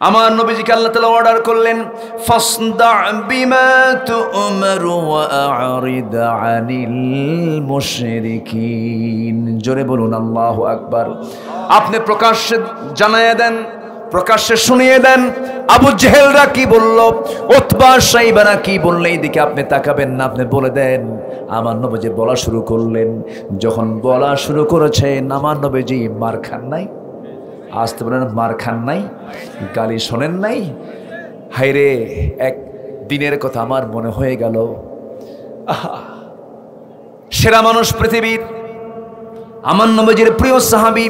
আমার নবীজিকে আল্লাহ তাআলা অর্ডার করলেন, ফাসদা বিমা তু'মারু ওয়া আ'রিদ আনিল মুশরিকিন। জোরে বলুন আল্লাহু আকবার। আপনি প্রকাশ্যে জানায়ে দেন, প্রকাশ্যে শুনিয়ে দেন আবু জেহেলরা কি বলল, উতবা সাইবারা কি বলল, এই দিকে আপনি তাকাবেন না, আপনি বলে দেন। আমার নবীজি বলা শুরু করলেন। যখন বলা শুরু করেছেন, আমার নবীজি মার খান নাই? আসতে বলেন, মার খান নাই? গালি শোনেন নাই? হায়রে, এক দিনের কথা আমার মনে হয়ে গেল। সেরা মানুষ পৃথিবীর, আমার নবীজির প্রিয় সাহাবী,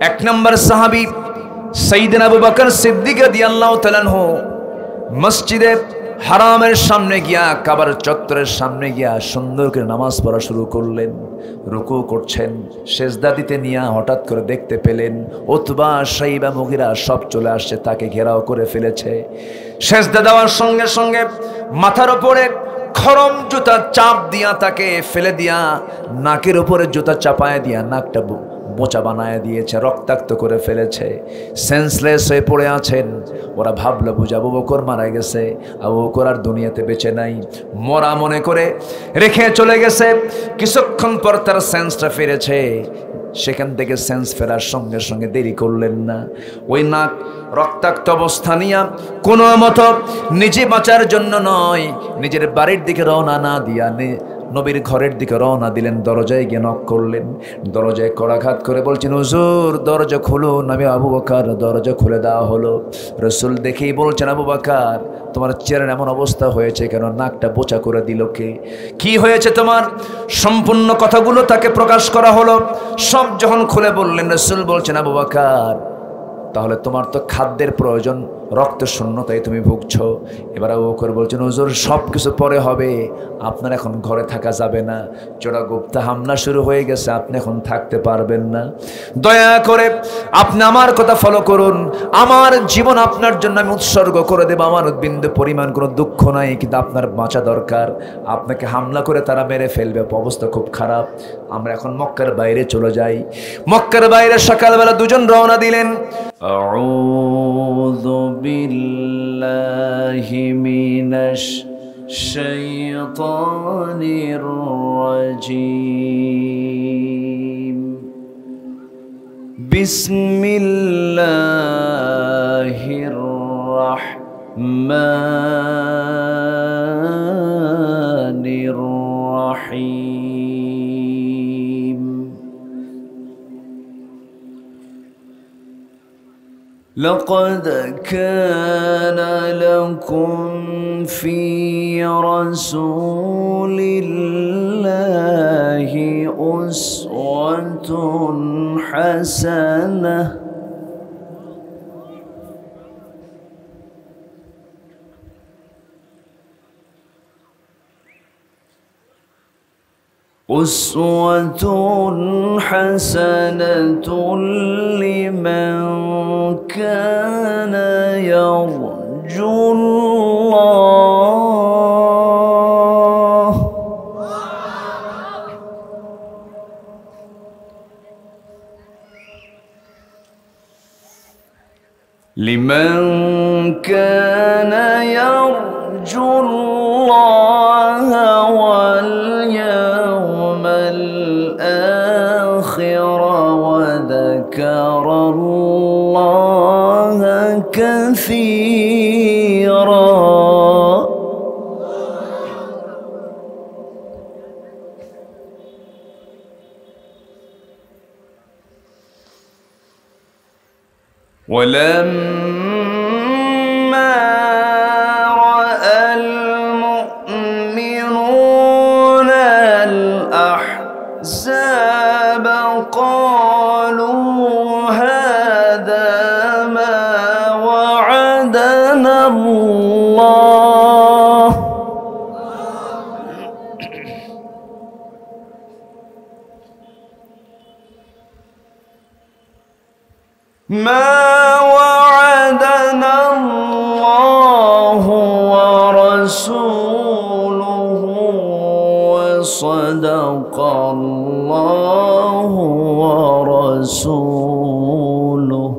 এক নম্বর সাহাবী সাইয়েদনা আবু বকর সিদ্দিক রাদিয়াল্লাহু তাআলা আনহু মসজিদে হারামের সামনে গিয়া, কাবার চত্বরের সামনে গিয়া সুন্দর করে নামাজ পড়া শুরু করলেন। রুকু করছেন, সেজদা দিতে নিয়ে হঠাৎ করে দেখতে পেলেন উতবা সাইবা মুগিরা সব চলে আসছে, তাকে ঘেরাও করে ফেলেছে। সেজদা দেওয়ার সঙ্গে সঙ্গে মাথার উপরে খরম জুতা চাপ দিয়া, তাকে ফেলে দিয়া নাকের উপরে জুতা চাপায় দিয়া নাকটা মোচা বানায় দিয়েছে, রক্তাক্ত করে ফেলেছে। সেন্সলেস হয়ে পড়ে আছেন। ওরা ভাবলো বুঝি আবু বকর মারা গেছে, আবু বকর আর দুনিয়াতে বেঁচে নাই, মরা মনে করে রেখে চলে গেছে। কিছুক্ষণ পর তার সেন্সটা ফিরেছে। সেখান থেকে সেন্স ফেরার সঙ্গে সঙ্গে দেরি করলেন না। ওই নাক রক্তাক্ত অবস্থা নিয়ে কোনো মতো নিজে বাঁচার জন্য নয়, নিজের বাড়ির দিকে রওনা না দিয়া নবীর ঘরের দিকে রওনা দিলেন। দরজায় গিয়ে নক করলেন। দরজায় কড়াঘাত করে বলছেন, হুজুর দরজা খুলুন। আমি আবু বকর, দরজা খুলে দেওয়া হলো। রাসূল দেখেই বলছেন, আবু বকর তোমার চেহারার এমন অবস্থা হয়েছে কেন? নাকটা বোচা করে দিল কে? কি হয়েছে তোমার? সম্পূর্ণ কথাগুলো তাকে প্রকাশ করা হলো। সব যখন খুলে বললেন, রাসূল বলছেন, আবু বকর তাহলে তোমার তো খাদ্যের প্রয়োজন, রক্ত শূন্যতায় তুমি ভুগছো। এবার আবু বকর বলছেন, হুজুর সব কিছু পরে হবে, আপনার এখন ঘরে থাকা যাবে না, চোরাগুপ্তা হামলা শুরু হয়ে গেছে, আপনি এখন থাকতে পারবেন না। দয়া করে আপনি আমার কথা ফলো করুন, আমার জীবন আপনার জন্য আমি উৎসর্গ করে দেব, আমার বিন্দু পরিমাণ কোনো দুঃখ নাই, কিন্তু আপনার বাঁচা দরকার। আপনাকে হামলা করে তারা মেরে ফেলবে, অবস্থা খুব খারাপ। আমরা এখন মক্কার বাইরে চলে যাই। মক্কার বাইরে সকালবেলা দুজন রওনা দিলেন। আউযু বিল্লাহি মিনাশ শাইতানির রাজীম। বিসমিল্লাহির রাহমানির রাহিম। لقد كان لكم في رسول الله أسوة حسنة أسوة حسنة لمن كان يرجو الله لمن كان يرجو الله واليوم الآخر وذكر الله كثيرا ولما رأى المؤمنون الأحزاب قالوا هذا ما وعدنا الله ما وعدنا الله ورسوله وصدق الله ورسوله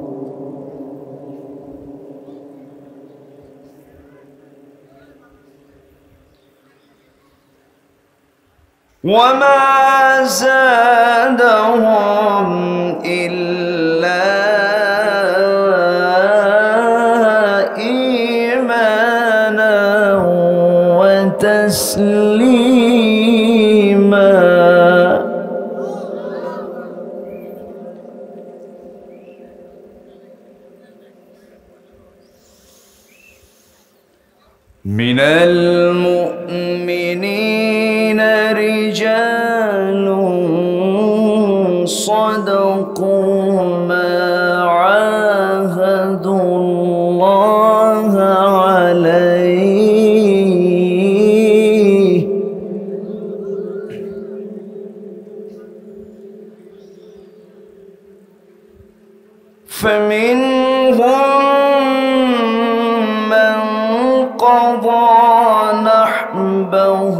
وما زادهم إلا إيمانا وتسليما. من المؤمنين رجال صدقوا ما عاهدوا الله عليه فمنهم قضى نحبه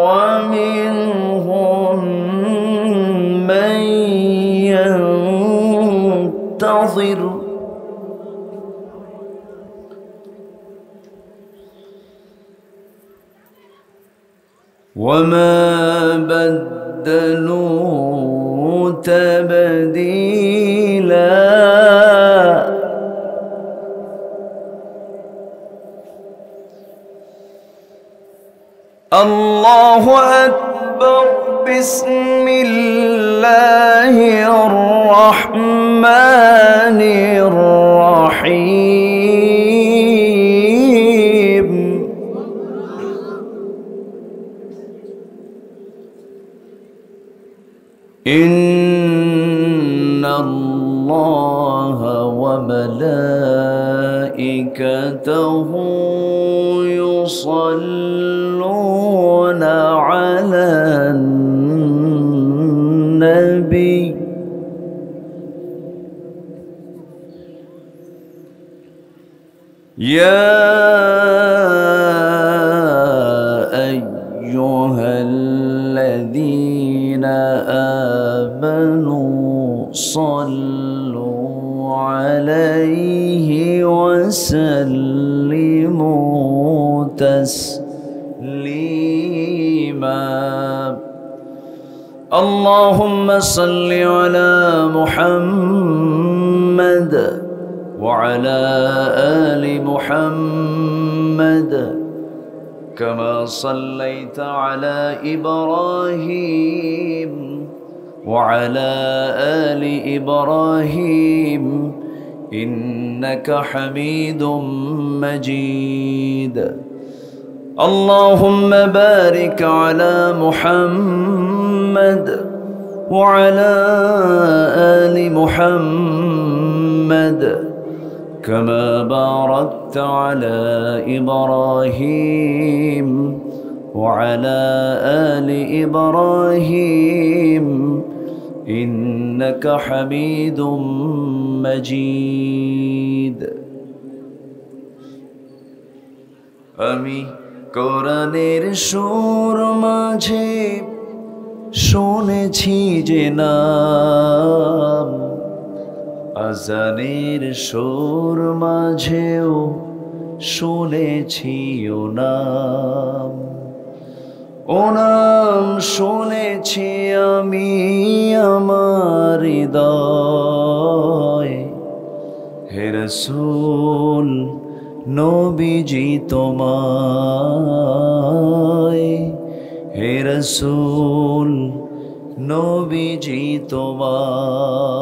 ومنهم من ينتظر وما بدلوا تبديلا. الله أكبر. بسم الله الرحمن الرحيم. إن الله وملائكته يصلون على النبي يا أيها الذين آمنوا صلوا عليه وسلموا تسليما. اللهم صل على محمد وعلى آل محمد كما صليت على إبراهيم وعلى آل إبراهيم إنك حميد مجيد. اللهم بارك على محمد وعلى آل محمد كما باركت على إبراهيم وعلى آل إبراهيم إنك حميد مجيد. আমি কোরআনের সুর মাঝে শুনেছি যে নাম, আজানের সুর মাঝেও শুনেছি ও নাম। ও নাম শুনেছি আমি আমার হৃদয়। হে রাসূল নবীজি তোমায়, হে রাসূল নবীজি তোমায়।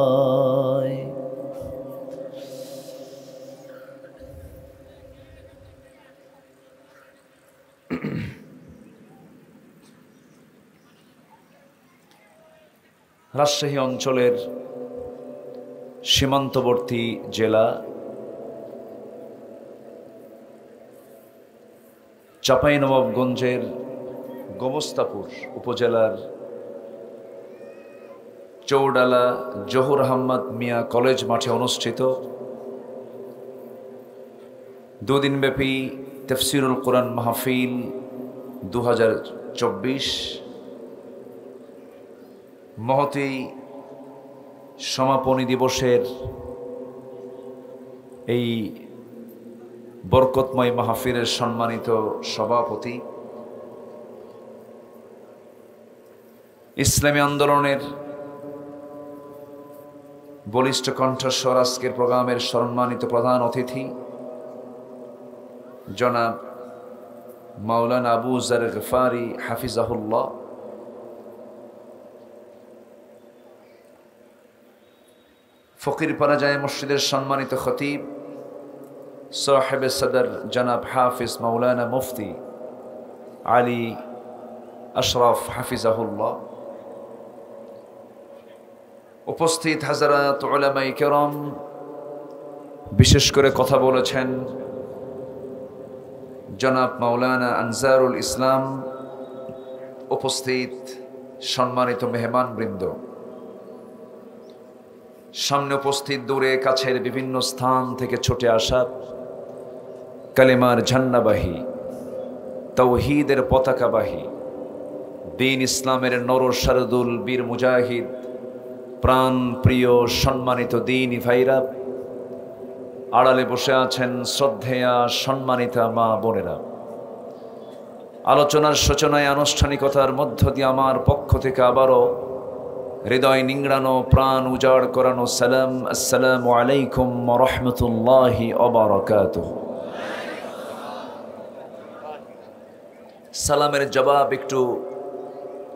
রাজশাহী অঞ্চলের সীমান্তবর্তী জেলা চাঁপাইনবাবগঞ্জের গোমস্তাপুর উপজেলার চৌডালা জহুর আহমদ মিয়া কলেজ মাঠে অনুষ্ঠিত দুদিনব্যাপী তাফসীরুল কোরআন মাহফিল 2024 মহতী সমাপনী দিবসের এই বরকতময় মাহফিলের সম্মানিত সভাপতি ইসলামী আন্দোলনের বলিষ্ঠ কণ্ঠস্বর আজকের প্রোগ্রামের সম্মানিত প্রধান অতিথি জনাব মাওলানা আবু যর গফারি হাফিজাহুল্লাহ, ফকিরপাড়া জামে মসজিদের সম্মানিত খতিব সাহেবে সদর জনাব হাফিজ মাওলানা মুফতি আলী আশরাফ হাফিজাহুল্লাহ, উপস্থিত হাজারাত উলামায়ে কেরাম, বিশেষ করে কথা বলেছেন জনাব মাওলানা আনজারুল ইসলাম, উপস্থিত সম্মানিত মেহমানবৃন্দ, সামনে উপস্থিত দূরে কাছের বিভিন্ন স্থান থেকে ছুটে আসা কালেমার ঝান্ডাবাহী, তাওহীদের পতাকাবাহী, দ্বীন ইসলামের নর শারদুল বীর মুজাহিদ, প্রাণ প্রিয় সম্মানিত দ্বীনি ভাইরা, আড়ালে বসে আছেন শ্রদ্ধেয়া সম্মানিতা মা বোনেরা, আলোচনার সূচনায় আনুষ্ঠানিকতার মধ্য দিয়ে আমার পক্ষ থেকে আবারও হৃদয় নিংড়ানো, প্রাণ উজাড় করানো সালাম, আসসালামু আলাইকুম ওয়া রাহমাতুল্লাহি ওয়া বারাকাতুহু। সালামের জবাব একটু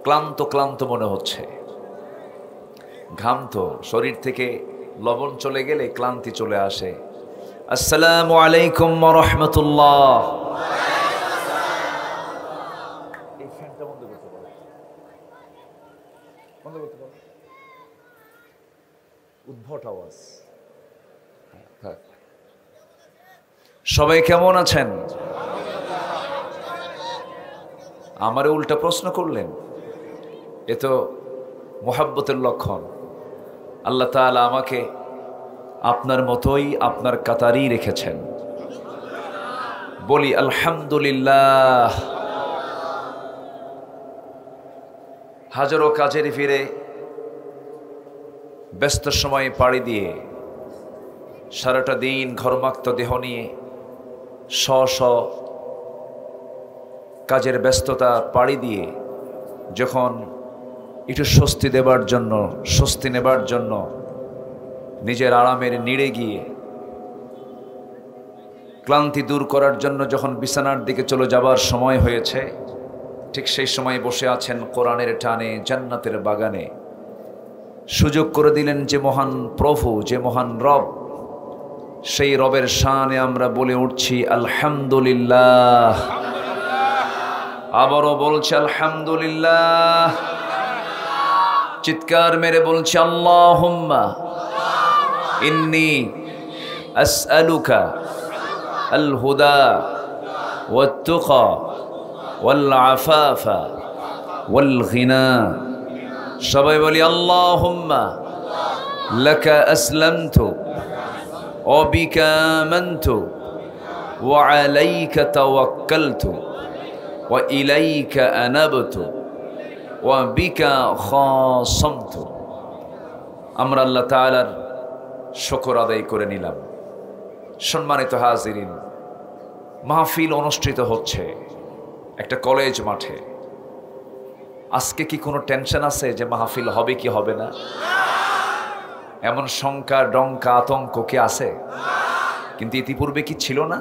ক্লান্ত ক্লান্ত মনে হচ্ছে, ঘাম তো শরীর থেকে লবণ চলে গেলে ক্লান্তি চলে আসে। আসসালামু আলাইকুম ওয়া রাহমাতুল্লাহ। এই ফ্যানটা বন্ধ করতে পারো, বন্ধ করতে পারো, উদ্ভট আওয়াজ। সবাই কেমন আছেন? আমারে উল্টা প্রশ্ন করলেন, এ তো মোহাব্বতের লক্ষণ। আল্লাহ তাআলা আমাকে আপনার মতোই আপনার কাতারেই রেখেছেন। বলি আলহামদুলিল্লাহ। হাজারো কাজের ফিরে ব্যস্ত সময়ে পাড়ি দিয়ে সারাটা দিন ঘর্মাক্ত দেহ নিয়ে স্ব কাজের ব্যস্ততা পাড়ি দিয়ে যখন একটু স্বস্তি দেবার জন্য, স্বস্তি নেবার জন্য নিজের আরামের নিড়ে গিয়ে ক্লান্তি দূর করার জন্য যখন বিছানার দিকে চলে যাবার সময় হয়েছে, ঠিক সেই সময় বসে আছেন কোরআনের টানে জান্নাতের বাগানে। সুযোগ করে দিলেন যে মহান প্রভু, যে মহান রব, সেই রবের শানে আমরা বলে উঠছি আলহামদুলিল্লাহ। আবারও বলছি আলহামদুলিল্লাহ। চিৎকার মেরে বলছি আল্লাহুম্মা ইন্নী আসআলুকা আল হুদা ওয়াত তুকা ওয়াল আফাফা ওয়াল গিনা। সবাই বলি আল্লাহুম্মা লাকা আসলামতু ওয়া বিকা আমানতু ওয়া আলাইকা তাওয়াক্কালতু ওয়া ইলাইকা আনাবতু ওয়া বিকা খাসামতু। আমরা আল্লাহ তাআলার শুকর আদায় করে নিলাম। সম্মানিত হাজিরিন, মাহফিল অনুষ্ঠিত হচ্ছে একটা কলেজ মাঠে। আজকে কি কোনো টেনশন আছে যে মাহফিল হবে কি হবে না? এমন শঙ্কা, ডঙ্কা, আতঙ্ক কি আছে? কিন্তু ইতিপূর্বে কি ছিল না?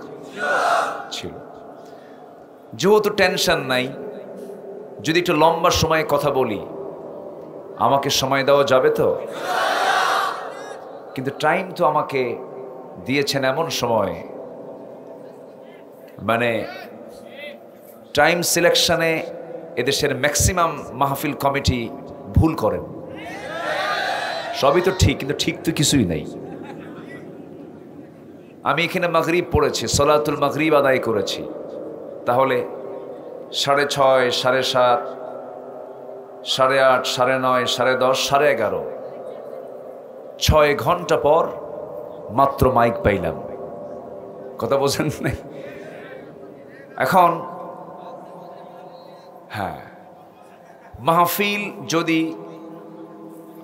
ছিল। যেহেতু টেনশন নাই, যদি একটু লম্বা সময়ে কথা বলি, আমাকে সময় দেওয়া যাবে তো? কিন্তু টাইম তো আমাকে দিয়েছেন এমন সময়, মানে টাইম সিলেকশনে এদেশের ম্যাক্সিমাম মাহফিল কমিটি ভুল করেন। সবই তো ঠিক, কিন্তু ঠিক তো কিছুই নাই। আমি এখানে মাগরিব পড়েছি, সলাতুল মাগরিব আদায় করেছি, তাহলে 6:30, 7:30, 8:30, 9:30, 10:30, 11:30, 6 ঘন্টা পর মাত্র মাইক পাইলাম। কথা বোঝেন নাই? এখন হ্যাঁ, মাহফিল যদি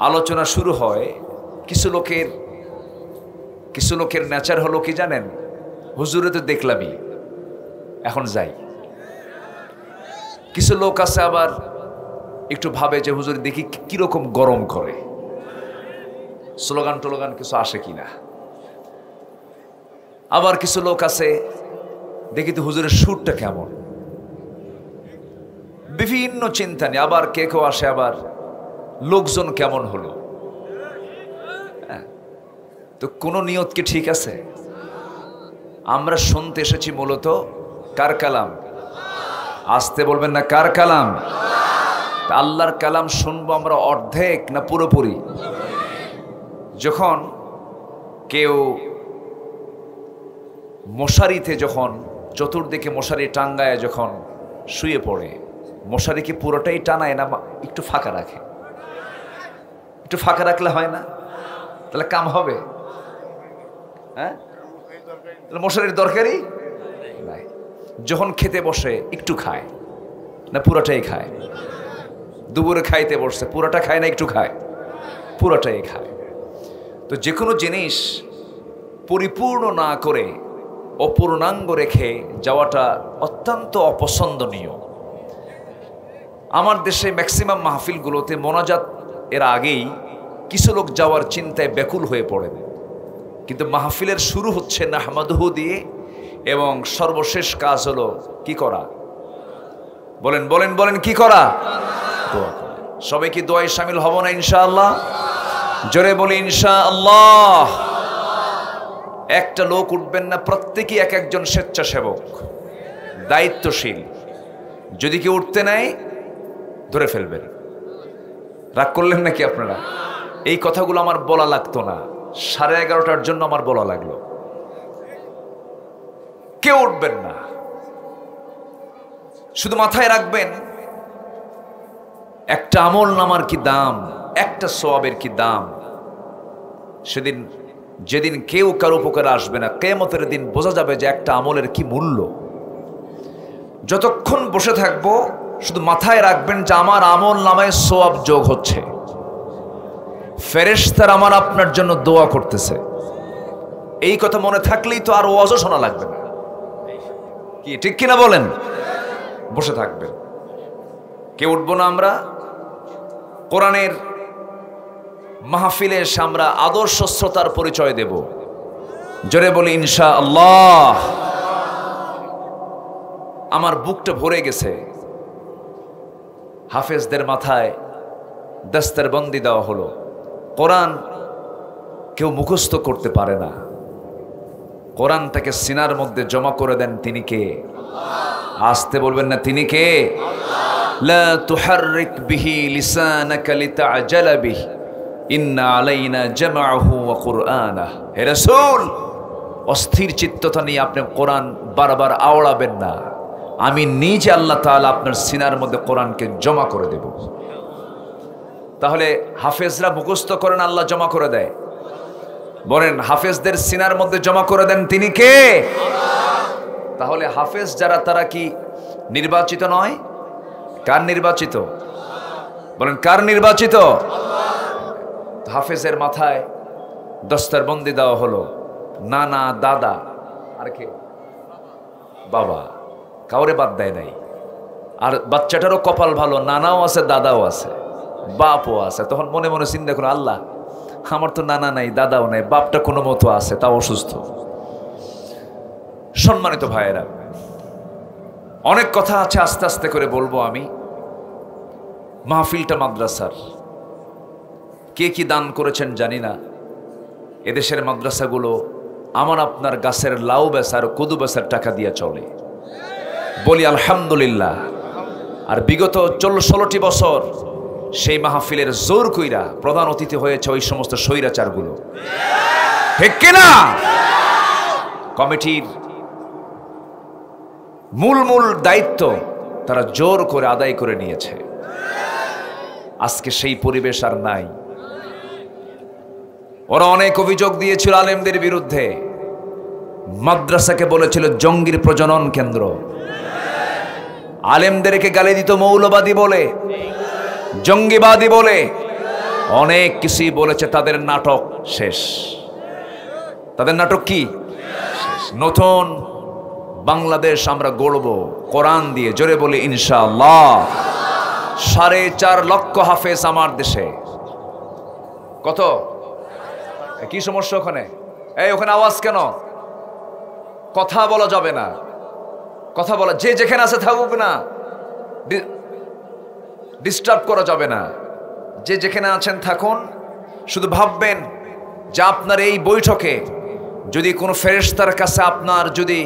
আলোচনা শুরু হয়, কিছু লোকের নেচার হলো কি জানেন? হুজুরে তো দেখলামই, এখন যাই। কিছু লোক আছে আবার একটু ভাবে যে হুজুর দেখি কিরকম গরম করে, স্লোগান টোলোগান কিছু আসে কিনা। আবার কিছু লোক আছে দেখি তো হুজুরের সুরটা কেমন, বিভিন্ন চিন্তা নিয়ে। আবার কে কেউ আসে আবার লোকজন কেমন হলো। তো কোনো নিয়ত কি ঠিক আছে? আমরা শুনতে এসেছি মূলত কার কালাম? আসতে বলবেন না, কার কালাম? আল্লাহর কালাম শুনবো আমরা অর্ধেক না পুরোপুরি? যখন কেউ মশারিতে, যখন চতুর্দিকে মশারি টাঙ্গায় যখন শুয়ে পড়ে, মশারি কি পুরোটাই টানায় না একটু ফাঁকা রাখে? একটু ফাঁকা রাখলে হয় না? তাহলে কাম হবে? হ্যাঁ, মশারির দরকারই নাই। যখন খেতে বসে একটু খায় না পুরোটাই খায়? দুপুরে খাইতে বসছে পুরোটা খায় না একটু খায়? পুরোটাই খায়। তো যে কোনো জিনিস পরিপূর্ণ না করে অপূর্ণাঙ্গ রেখে যাওয়াটা অত্যন্ত অপছন্দনীয়। আমার দেশে ম্যাক্সিমাম মাহফিলগুলোতে মোনাজাত এর আগেই কিছু লোক যাওয়ার চিন্তায় ব্যাকুল হয়ে পড়েন, কিন্তু মাহফিলের শুরু হচ্ছে নাহমাদুহু দিয়ে, এবং সর্বশেষ কাজ হলো কি করা? বলেন বলেন বলেন, কি করা? দোয়া করা। সবাই কি দোয়ায় শামিল হব না ইনশাআল্লাহ? জোরে বলি ইনশাআল্লাহ। একটা লোক উঠবেন না, প্রত্যেকেই এক একজন স্বেচ্ছাসেবক, দায়িত্বশীল। যদি কেউ উঠতে নেয় ধরে ফেলবেন। রাগ করলেন নাকি আপনারা? এই কথাগুলো আমার বলা লাগতো না, 11:30টার জন্য আমার বলা লাগলো। কেউ উঠবেন না, শুধু মাথায় রাখবেন একটা আমল নামার কি দাম, একটা সওয়াবের কি দাম। সেদিন যেদিন কেউ কারো উপকারে আসবে না, কিয়ামতের দিন বোঝা যাবে যে একটা আমলের কি মূল্য। যতক্ষণ বসে থাকবো শুধু মাথায় রাখবেন যে আমার আমল নামায় সওয়াব যোগ হচ্ছে, ফেরেশতারা আমার আপনার জন্য দোয়া করতেছে। এই কথা মনে থাকলেই তো আর ওয়াজও শোনা লাগবে না, কি ঠিক কিনা বলেন? বসে থাকবেন, কেউ উঠবো না। আমরা কোরআনের মাহফিলে এসে আমরা আদর্শ শ্রোতার পরিচয় দেব। জোরে বলি ইনশাআল্লাহ। আমার বুকটা ভরে গেছে। হাফেজদের মাথায় দস্তরবন্দি দেওয়া হলো। কোরআন কেউ মুখস্থ করতে পারে না, কোরআনটাকে সিনার মধ্যে জমা করে দেন তিনি কে? আসতে বলবেন না, তিনি কে? লা তুহাররিক বিহি লিসানাকা লিতাআজালা বিহি ইন্না আলাইনা জামআহু ওয়া কুরআনাহ। হে রাসূল, অস্থির চিত্ততা নিয়ে আপনি কোরআন বারবার আওড়াবেন না। আমি নিজে আল্লাহ তাআলা আপনার সিনার মধ্যে কোরআনকে জমা করে দেব। তাহলে হাফেজরা মুখস্থ করেন, আল্লাহ জমা করে দেয়। বলেন, হাফেজদের সিনার মধ্যে জমা করে দেন তিনি কে? তাহলে হাফেজ যারা, তারা কি নির্বাচিত নয়? কার নির্বাচিত? বলেন, কার নির্বাচিত? হাফেজের মাথায় দস্তরবন্দি দেওয়া হলো। নানা, দাদা, আর কে? বাবা, কাউরে বাদ দেয় নাই। আর বাচ্চাটারও কপাল ভালো, নানাও আছে, দাদাও আছে, বাপও আছে। তখন মনে মনে চিন্তা করো, আল্লাহ আমার তো নানা নাই, দাদাও নাই, বাপটা কোনো মতো আছে, তাও অসুস্থ। সম্মানিত ভাইয়েরা, অনেক কথা আছে, আস্তে আস্তে করে বলবো আমি। মাহফিলটা মাদ্রাসার, কে কি দান করেছেন জানি না। এদেশের মাদ্রাসাগুলো আমার আপনার গাছের লাউ বেচার, কদু বেচার টাকা দিয়ে চলে, বলি আলহামদুলিল্লাহ। আর বিগত 16টি বছর সেই মাহফিলের জোর কইরা প্রধান অতিথি হয়েছে ওই সমস্ত স্বৈরাচারগুলো, ঠিক কিনা? কমিটির মূল দায়িত্ব তারা জোর করে আদায় করে নিয়েছে। আজকে সেই পরিবেশ আর নাই। ওরা অনেক অভিযোগ দিয়েছিল আলেমদের বিরুদ্ধে। মাদ্রাসাকে বলেছিল জঙ্গির প্রজনন কেন্দ্র, আলেমদেরকে গালি দিত মৌলবাদী বলে, জঙ্গিবাদী বলে, অনেক কিছুই বলেছে। তাদের নাটক শেষ। তাদের নাটক কি? নতুন বাংলাদেশ আমরা গড়ব কোরআন দিয়ে। জোরে বলি ইনশাআল্লাহ। 4.5 লক্ষ হাফেজ আমার দেশে। কত? কি সমস্যা ওখানে? ওখানে আওয়াজ কেন? কথা বলা যাবে না, কথা বলা, যে যেখানে আছে থাকুক না, ডিস্টার্ব করা যাবে না। যে যেখানে আছেন থাকুন। শুধু ভাববেন যে আপনার এই বৈঠকে যদি কোনো ফেরেশতার কাছে আপনার যদি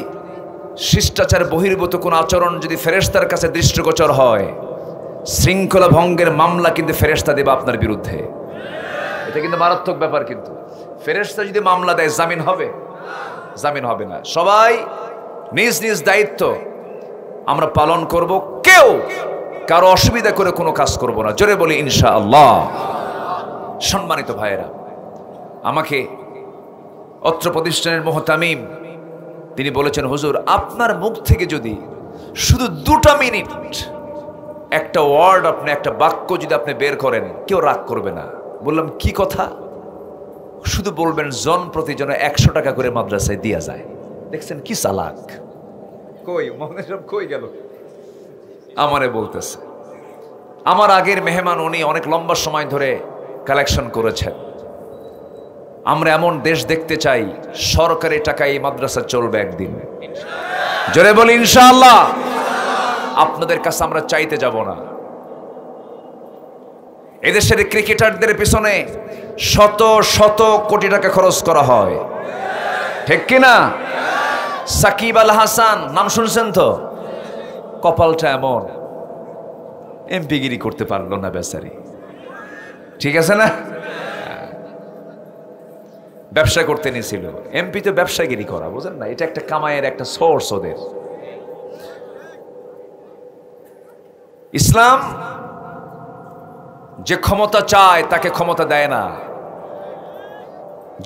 শিষ্টাচার বহির্ভূত কোনো আচরণ যদি ফেরেশতার কাছে দৃষ্টিগোচর হয়, শৃঙ্খলা ভঙ্গের মামলা কিন্তু ফেরেশতা দেবে আপনার বিরুদ্ধে। এটা কিন্তু মারাত্মক ব্যাপার। কিন্তু ফেরেশতা যদি মামলা দেয়, জামিন হবে? জামিন হবে না। সবাই নিজ নিজ দায়িত্ব আমরা পালন করব, কেউ কারো অসুবিধা করে কোনো কাজ করব না। জোরে বলি ইনশাআল্লাহ। সম্মানিত ভাইয়েরা, আমাকে অত্র প্রতিষ্ঠানের মুহতামিম তিনি বলেছেন, হুজুর আপনার মুখ থেকে যদি শুধু 2 মিনিট একটা ওয়ার্ড, আপনি একটা বাক্য যদি আপনি বের করেন, কেউ রাগ করবে না। বললাম কি কথা? শুধু বলবেন জন প্রতি জন 100 টাকা করে মাদ্রাসায় দিয়া যায়। দেখছেন কি চালাক। কই মোহাম্মদ সব কই গেল? আমারে বলতেছে, আমার আগের মেহমান উনি অনেক লম্বা সময় ধরে কালেকশন করেছেন। আমরা এমন দেশ দেখতে চাই, সরকারি টাকায় এই মাদ্রাসা চলবে একদিন। জোরে বলি ইনশাআল্লাহ। আপনাদের কাছে আমরা চাইতে যাব না। এদেশের ক্রিকেটারদের পিছনে শত শত কোটি টাকা খরচ করা হয়, ঠিক কিনা? সাকিব আল হাসান নাম শুনছেন তো? কপালটা এমন, এমপিগিরি করতে পারলো না বেচারি, ঠিক আছে না? ব্যবসা করতে নিয়েছিল। এমপি তো ব্যবসাগিরি করা, বুঝেন না? এটা একটা কামাইয়ের একটা সোর্স ওদের। ইসলাম যে ক্ষমতা চায় তাকে ক্ষমতা দেয় না,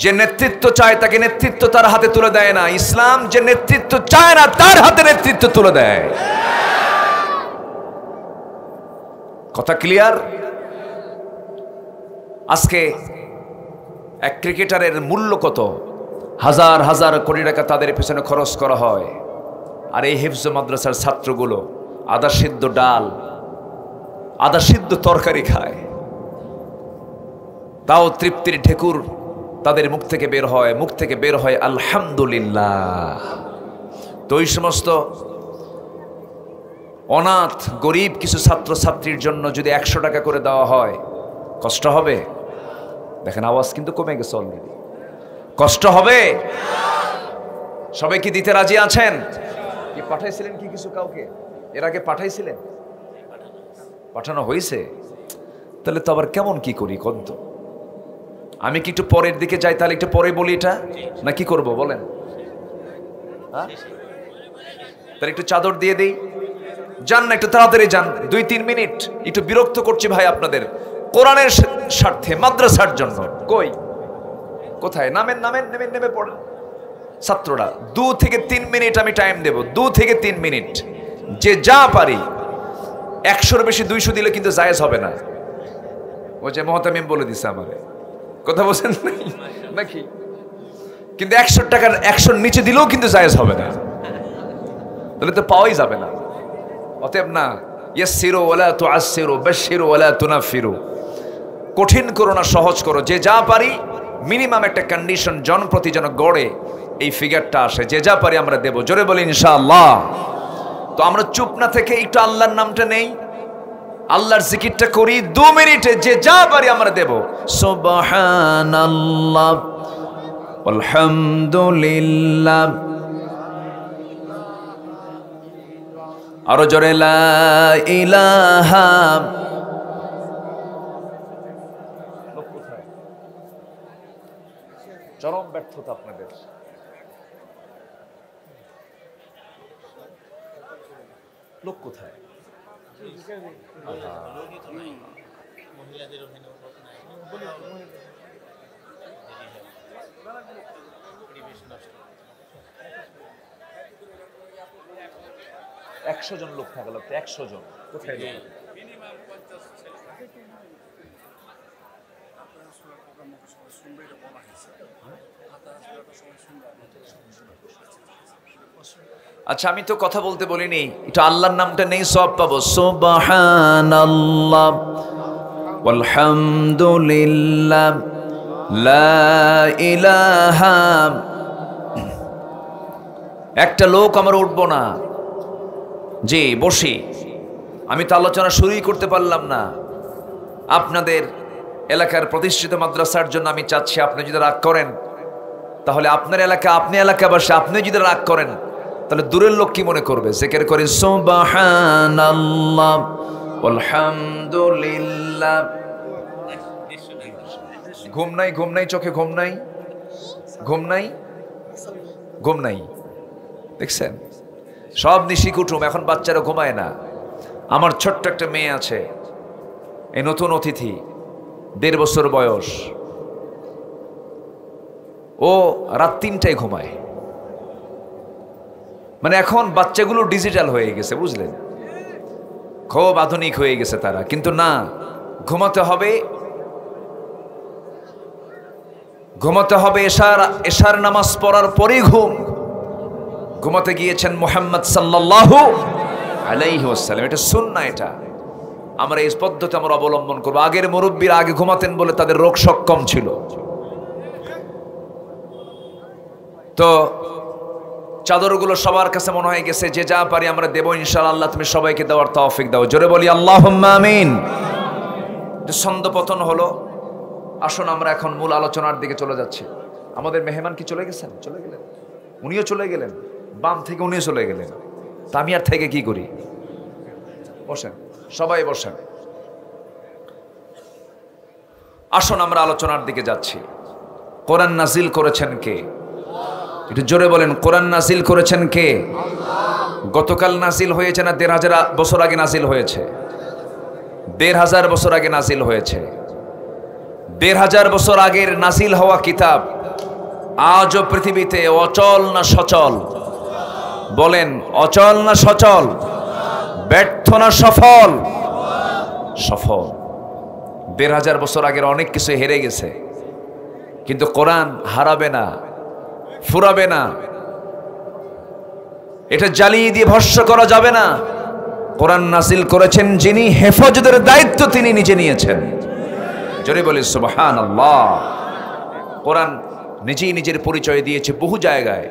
যে নেতৃত্ব চায় তাকে নেতৃত্ব তার হাতে তুলে দেয় না। ইসলাম যে নেতৃত্ব চায় না তার হাতে নেতৃত্ব তুলে দেয়। কথা ক্লিয়ার? আজকে এক ক্রিকেটারের মূল্য কত? হাজার হাজার কোটি টাকা তাদের পেছনে খরচ করা হয়। আর এই হিফজ মাদ্রাসার ছাত্রগুলো আদা সিদ্ধ ডাল, আদা সিদ্ধ তরকারি খায়, তাও তৃপ্তির ঢেকুর তাদের মুখ থেকে বের হয়, মুখ থেকে বের হয় আলহামদুলিল্লাহ। তো ওই সমস্ত অনাথ গরিব কিছু ছাত্র ছাত্রীর জন্য যদি 100 টাকা করে দেওয়া হয়, কষ্ট হবে? দেখেন আওয়াজ কিন্তু কমে গেছে অলরেডি। কষ্ট হবে? সবাই কি দিতে রাজি আছেন? কি পাঠাইছিলেন কি কিছু কাউকে এর আগে? পাঠাইছিলেন? পাঠানো হয়েছে? তাহলে তো আবার কেমন কি করি কন্ত? আমি কি একটু পরের দিকে যাই? তাহলে একটু পরে বলি এটা, না কি করব বলেন? তাহলে একটু চাদর দিয়ে দেই, যান না একটু তাড়াতাড়ি যান। 2-3 মিনিট। একটু বিরক্ত করছি ভাই আপনাদের, কোরআনের স্বার্থে, মাদ্রাসার জন্য। কই কোথায়? নামেন নামেন, নেমে নেমে পড়েন ছাত্ররা। 2 থেকে 3 মিনিট আমি টাইম দেব, 2 থেকে 3 মিনিট। যে যা পারি, 100-র বেশি 200 দিলে কিন্তু জায়েজ হবে না। ও যে মুহতামিম বলে দিছে আমারে, কথা বলছেন নাকি? কিন্তু 100 টাকার 100-র নিচে দিলেও কিন্তু জায়েজ হবে না, তাহলে তো পাওয়াই যাবে না। অতএব না, ইয়াসসিরু ওয়ালা তুআসসিরু, বাশশিরু ওয়ালা তুনাফিরু। কঠিন করো না, সহজ করো। যে যা পারি, মিনিমাম একটা কন্ডিশন জন প্রতি যেন গড়ে এই ফিগারটা আসে। যে যা পারি আমরা দেব। জোরে বলি ইনশাআল্লাহ। তো আমরা চুপ না থেকে একটু আল্লাহর নামটা নেই, আল্লাহর জিকিরটা করি 2 মিনিটে। যে যা পারি আমরা দেব। সুবহানাল্লাহ, আলহামদুলিল্লাহ, আরো জোরে লা ইলাহা। চরম ব্যর্থতা আপনাদের। লোক কোথায়? একশো জন লোক থাকা লাগতো। 100 জন কোথায়? আচ্ছা, আমি তো কথা বলতে বলিনি, এটা আল্লাহর নামটা নেই, সওয়াব পাবো। সুবহানাল্লাহ ওয়ালহামদুলিল্লাহ লা ইলাহা। একটা লোক আমার উঠবো না, জি বসি, আমি তো আলোচনা শুরুই করতে পারলাম না। আপনাদের এলাকার প্রতিষ্ঠিত মাদ্রাসার জন্য আমি চাচ্ছি, আপনি যদি রাগ করেন তাহলে আপনার এলাকা, আপনি এলাকাবাসী, আপনি যদি রাগ করেন তাহলে দূরের লোক কি মনে করবে? জিকির করি সুবহানাল্লাহ আলহামদুলিল্লাহ। ঘুম নাই, ঘুম নাই, চোখে ঘুম নাই, ঘুম নাই, ঘুম নাই, দেখছেন? সব নিশি কুটুম, এখন বাচ্চারা ঘুমায় না। আমার ছোট্ট একটা মেয়ে আছে, এই নতুন অতিথি, 1.5 বছর বয়স, ও রাত 3টায় ঘুমায়। মানে এখন বাচ্চাগুলো ডিজিটাল হয়ে গেছে, বুঝলেন, খুব আধুনিক হয়ে গেছে তারা। কিন্তু না, ঘুমাতে হবে, ঘুমাতে হবে। এশার নামাজ পড়ার পরেই ঘুমাতে গিয়েছেন মুহাম্মদ সাল্লাল্লাহু আলাইহি ওয়াসাল্লাম। এটা সুন্নাহ, এটা আমরা এই পদ্ধতি আমরা অবলম্বন করবো। আগের মুরব্বীরা আগে ঘুমাতেন বলে তাদের রোগ সক্ষম ছিল। তো চাদরগুলো সবার কাছে মনে হয়ে গেছে, যে যা পারি আমরা দেবো ইনশাআল্লাহ। আল্লাহ তুমি সবাইকে দেওয়ার তৌফিক দাও, জোরে বলি আল্লাহুম্মা আমিন। ছন্দপতন হলো। আসুন আমরা এখন মূল আলোচনার দিকে চলে যাচ্ছি। আমাদের মেহমান কি চলে গেছেন? চলে গেলেন, উনিও চলে গেলেন, বাম থেকে উনিও চলে গেলেন। তা আমি আর থেকে কি করি? বসেন, সবাই বসেন। আসুন আমরা আলোচনার দিকে যাচ্ছি। কোরআন নাজিল করেছেন কে? একটু জোরে বলেন, কোরআন নাজিল করেছেন কে? গতকাল নাজিল হয়েছে না 1,500 বছর আগে নাজিল হয়েছে? 1,500 বছর আগে নাজিল হয়েছে। 1,500 বছর আগের নাজিল হওয়া কিতাব আজও পৃথিবীতে অচল না সচল? বলেন, অচল না সচল? ব্যর্থ না সফল? সফল। 1,500 বছর আগের অনেক কিছু হেরে গেছে, কিন্তু কোরআন হারাবে না, ফুরাবে না। এটা জ্বালিয়ে দিয়ে ভস্য করা যাবে না। কোরআন নাজিল করেছেন যিনি, হেফাজতের দায়িত্ব তিনি নিজে নিয়েছেন। জোরে বলি সুবহানাল্লাহ। কোরআন নিজেই নিজের পরিচয় দিয়েছে বহু জায়গায়।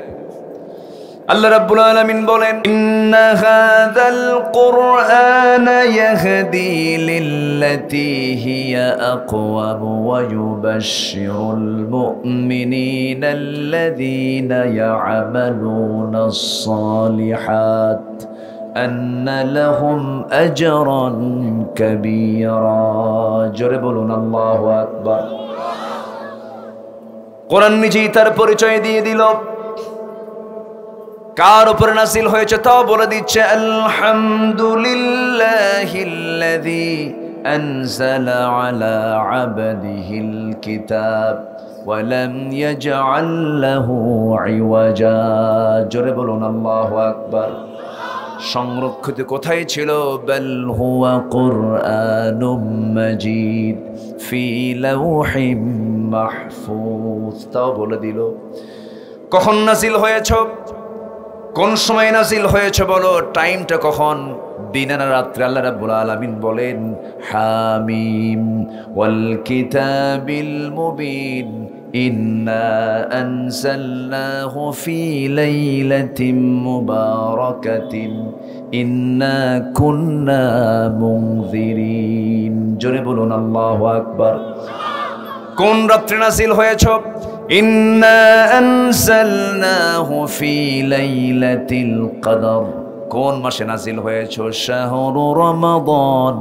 আল্লাহ রাব্বুল আলামিন বলেন, ইন্না হাযাল কুরআনা ইয়াহদি লিল্লাতী হিয়া আকওয়াম ওয়া ইউবাশশিরুল মুমিনিনা আল্লাযীনা ইয়া'মালুনাস সালিহাত আন্না লাহুম আজরান কাবীরা। জোরে বলুন আল্লাহু আকবার। কোরআন নিজেই তার পরিচয় দিয়ে দিল। কার উপর নাজিল হয়েছে তাও বলে দিচ্ছে, আলহামদুলিল্লাহিল্লাযী আনজালা আলা আবদিহিল কিতাব ওয়া লাম ইয়াজআল লাহু ইওয়াজা। জোরে বলুন আল্লাহু আকবার। সংরক্ষিত কোথায় ছিল? বাল হুয়া কুরআনুম মাজিদ ফি লাওহিম মাহফুজ। তাও বলে দিল। কখন নাজিল হয়েছে, কোন সময় নাজিল হয়েছে বলো, টাইমটা কখন, দিনে না রাত্রে? আল্লাহ রাব্বুল আলামিন বলেন, হামিম ওয়াল কিতাবিল মুবিন ইন্না আনজালনাহু ফি লাইলাতিন মুবারাকাতিন ইন্না কুন্না মুনজিরিন। জোরে বলুন আল্লাহু আকবার। কোন রাত্রে নাজিল হয়েছে? ইন্না আনজালনাহু ফি লাইলাতিল কদর। কোন মাসে নাজিল হয়েছে? শাহরু রমাদান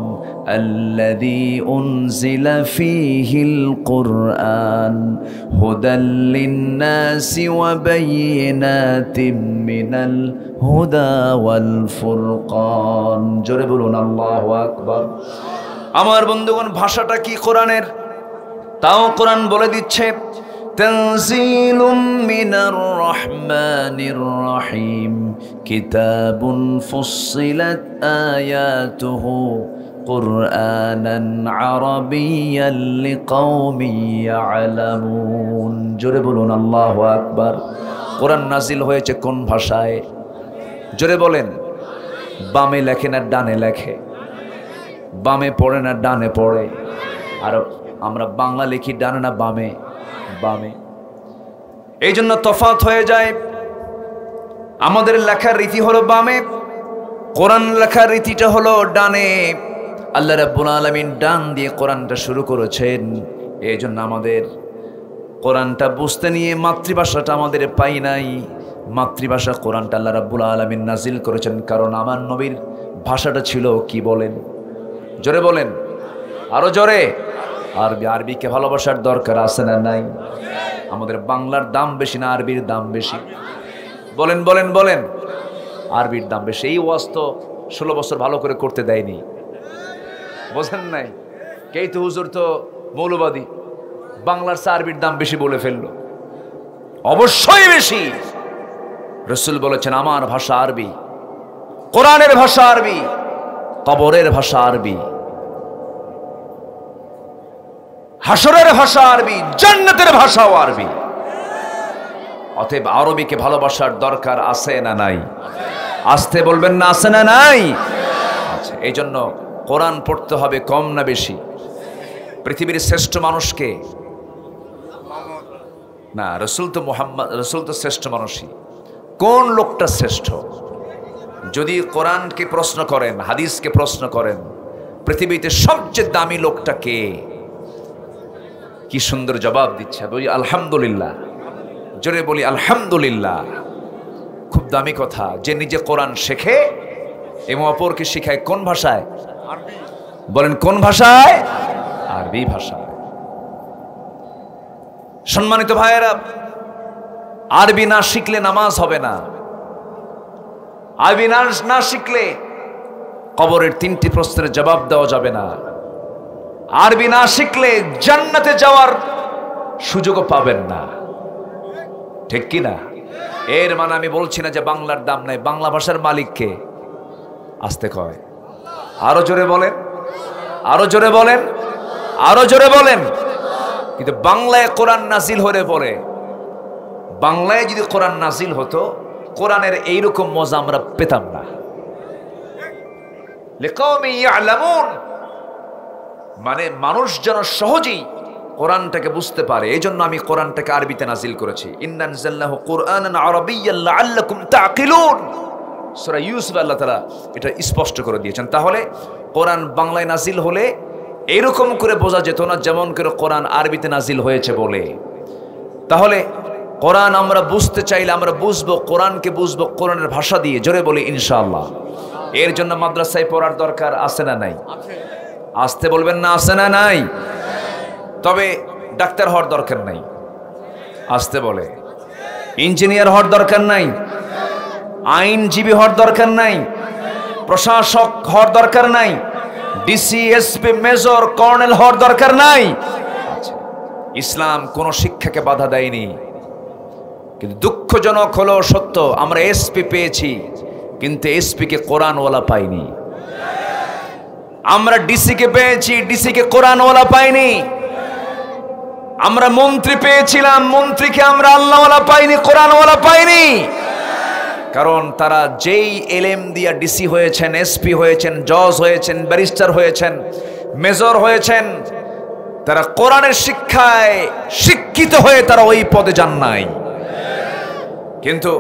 আল্লাযী উনজিলা ফীহিল কুরআন হুদাল লিন-নাসি ওয়া বায়িনাতিন মিনাল হুদা ওয়াল ফুরকান। জোরে বলুন আল্লাহু আকবার। আমার বন্ধুগণ, ভাষাটা কি কোরআনের তাও কোরআন বলে দিচ্ছে, তানজিলুম মিনার রহমানির রহিম কিতাবুন ফুসসিলাত আয়াতুহু কুরআনান আরাবিয়্যান লিকাওমিন ইয়ালামুন। জোরে বলুন আল্লাহু আকবার। কোরআন নাজিল হয়েছে কোন ভাষায়? জোরে বলেন। বামে লেখে না ডানে লেখে? বামে পড়ে না ডানে পড়ে? আর আমরা বাংলা লিখি ডানে না বামে? বামে। এই জন্য তফাৎ হয়ে যায়। আমাদের লেখার রীতি হলো বামে, কোরআন লেখার রীতিটা হলো ডানে। আল্লাহ রাব্বুল আলামিন ডান দিয়ে কোরআনটা শুরু করেছেন। এই জন্য আমাদের কোরআনটা বুঝতে নিয়ে মাতৃভাষাটা আমাদের পাই নাই। মাতৃভাষা কোরআনটা আল্লাহ রাব্বুল আলামিন নাজিল করেছেন, কারণ আমার নবীর ভাষাটা ছিল কি বলেন? জোরে বলেন, আরো জোরে। আরবি। আরবিকে ভালোবাসার দরকার আছে না নাই? আমাদের বাংলার দাম বেশি না আরবির দাম বেশি? বলেন বলেন বলেন। আরবির দাম বেশি। এই ওয়াজ তো 16 বছর ভালো করে করতে দেয়নি, বোঝেন নাই? কেই তো হুজুর তো মৌলবাদী, বাংলার চেয়ে আরবির দাম বেশি বলে ফেললো। অবশ্যই বেশি। রাসূল বলেছেন আমার ভাষা আরবি, কোরআনের ভাষা আরবি, কবরের ভাষা আরবি, হাসরের ভাষা আরবি, জান্নাতের ভাষাও আরবি। অতএব আরবিকে ভালোবাসার দরকার আছে না নাই? আসতে বলবেন না, আছে না নাই? আচ্ছা, এই জন্য কোরআন পড়তে হবে কম না বেশি? পৃথিবীর শ্রেষ্ঠ মানুষকে না, রসুল তো মুহাম্মদ, রসুল তো শ্রেষ্ঠ মানুষই। কোন লোকটা শ্রেষ্ঠ? যদি কোরআনকে প্রশ্ন করেন, হাদিসকে প্রশ্ন করেন, পৃথিবীতে সবচেয়ে দামি লোকটা কে? কি সুন্দর জবাব দিচ্ছে, বলি আলহামদুলিল্লাহ। জোরে বলি আলহামদুলিল্লাহ। খুব দামি কথা। যে নিজে কোরআন শেখে এবং অপরকে শিখায় কোন ভাষায়? বলেন কোন ভাষায়? আরবি ভাষায়। সম্মানিত ভাইয়েরা, আরবি না শিখলে নামাজ হবে না। আরবি না শিখলে কবরের 3টি প্রশ্নের জবাব দেওয়া যাবে না। আরবি না শিখলে জান্নাতে যাওয়ার সুযোগও পাবেন না। ঠিক কি না? এর মানে আমি বলছি না যে বাংলার দাম নাই। বাংলা ভাষার মালিককে আসতে কয়। আরো জোরে বলেন, আরো জোরে বলেন, আরো জোরে বলেন। কিন্তু বাংলায় কোরআন নাজিল হলে পরে, বাংলায় যদি কোরআন নাজিল হতো, কোরআনের এইরকম মজা আমরা পেতাম না। লিকাওমি ইয়ালামুন, মানে মানুষ যেন সহজেই কোরআনটাকে বুঝতে পারে। এই জন্য আমি কোরআনটাকে আরবিতে নাজিল করেছি। ইন্না আনজালনাহু কুরআনান আরাবিয়্যান লাআল্লাকুম তাআকিলুন। সূরা ইউসুফ আল্লাহ তাআলা এটা স্পষ্ট করে দিয়েছেন। তাহলে কোরআন বাংলায় নাজিল হলে এরকম করে বোঝা যেত না যেমন করে কোরআন আরবিতে নাজিল হয়েছে বলে। তাহলে কোরআন আমরা বুঝতে চাইলে আমরা বুঝবো, কোরআনকে বুঝবো কোরআনের ভাষা দিয়ে। জোরে বলি ইনশাআল্লাহ। এর জন্য মাদ্রাসায় পড়ার দরকার আছে না নাই? আসতে বলবেন না, আছে না নাই? তবে ডাক্তার হওয়ার দরকার নাই, আসতে বলে। ইঞ্জিনিয়ার হওয়ার দরকার নাই, আইনজীবী হওয়ার দরকার নাই, প্রশাসক হওয়ার দরকার নাই, ডিসি, এসপি, মেজর, কর্নেল হওয়ার দরকার নাই। ইসলাম কোন শিক্ষাকে বাধা দেয়নি। কিন্তু দুঃখজনক হলো সত্য, আমরা এসপি পেয়েছি কিন্তু এসপি কে কোরআনওয়ালা পাইনি। আমরা ডিসি কে পেয়েছি, ডিসি কে কোরআনওয়ালা পাইনি। আমরা মন্ত্রী পেয়েছিলাম, মন্ত্রীকে আমরা আল্লাহওয়ালা পাইনি, কোরআনওয়ালা পাইনি। কারণ তারা যেই এলএম দিয়া ডিসি হয়েছেন, এসপি হয়েছেন, জজ হয়েছেন, ব্যারিস্টার হয়েছেন, মেজর হয়েছেন, তারা কোরআনের শিক্ষায় শিক্ষিত হয়ে তারা ওই পদে যান নাই। কিন্তু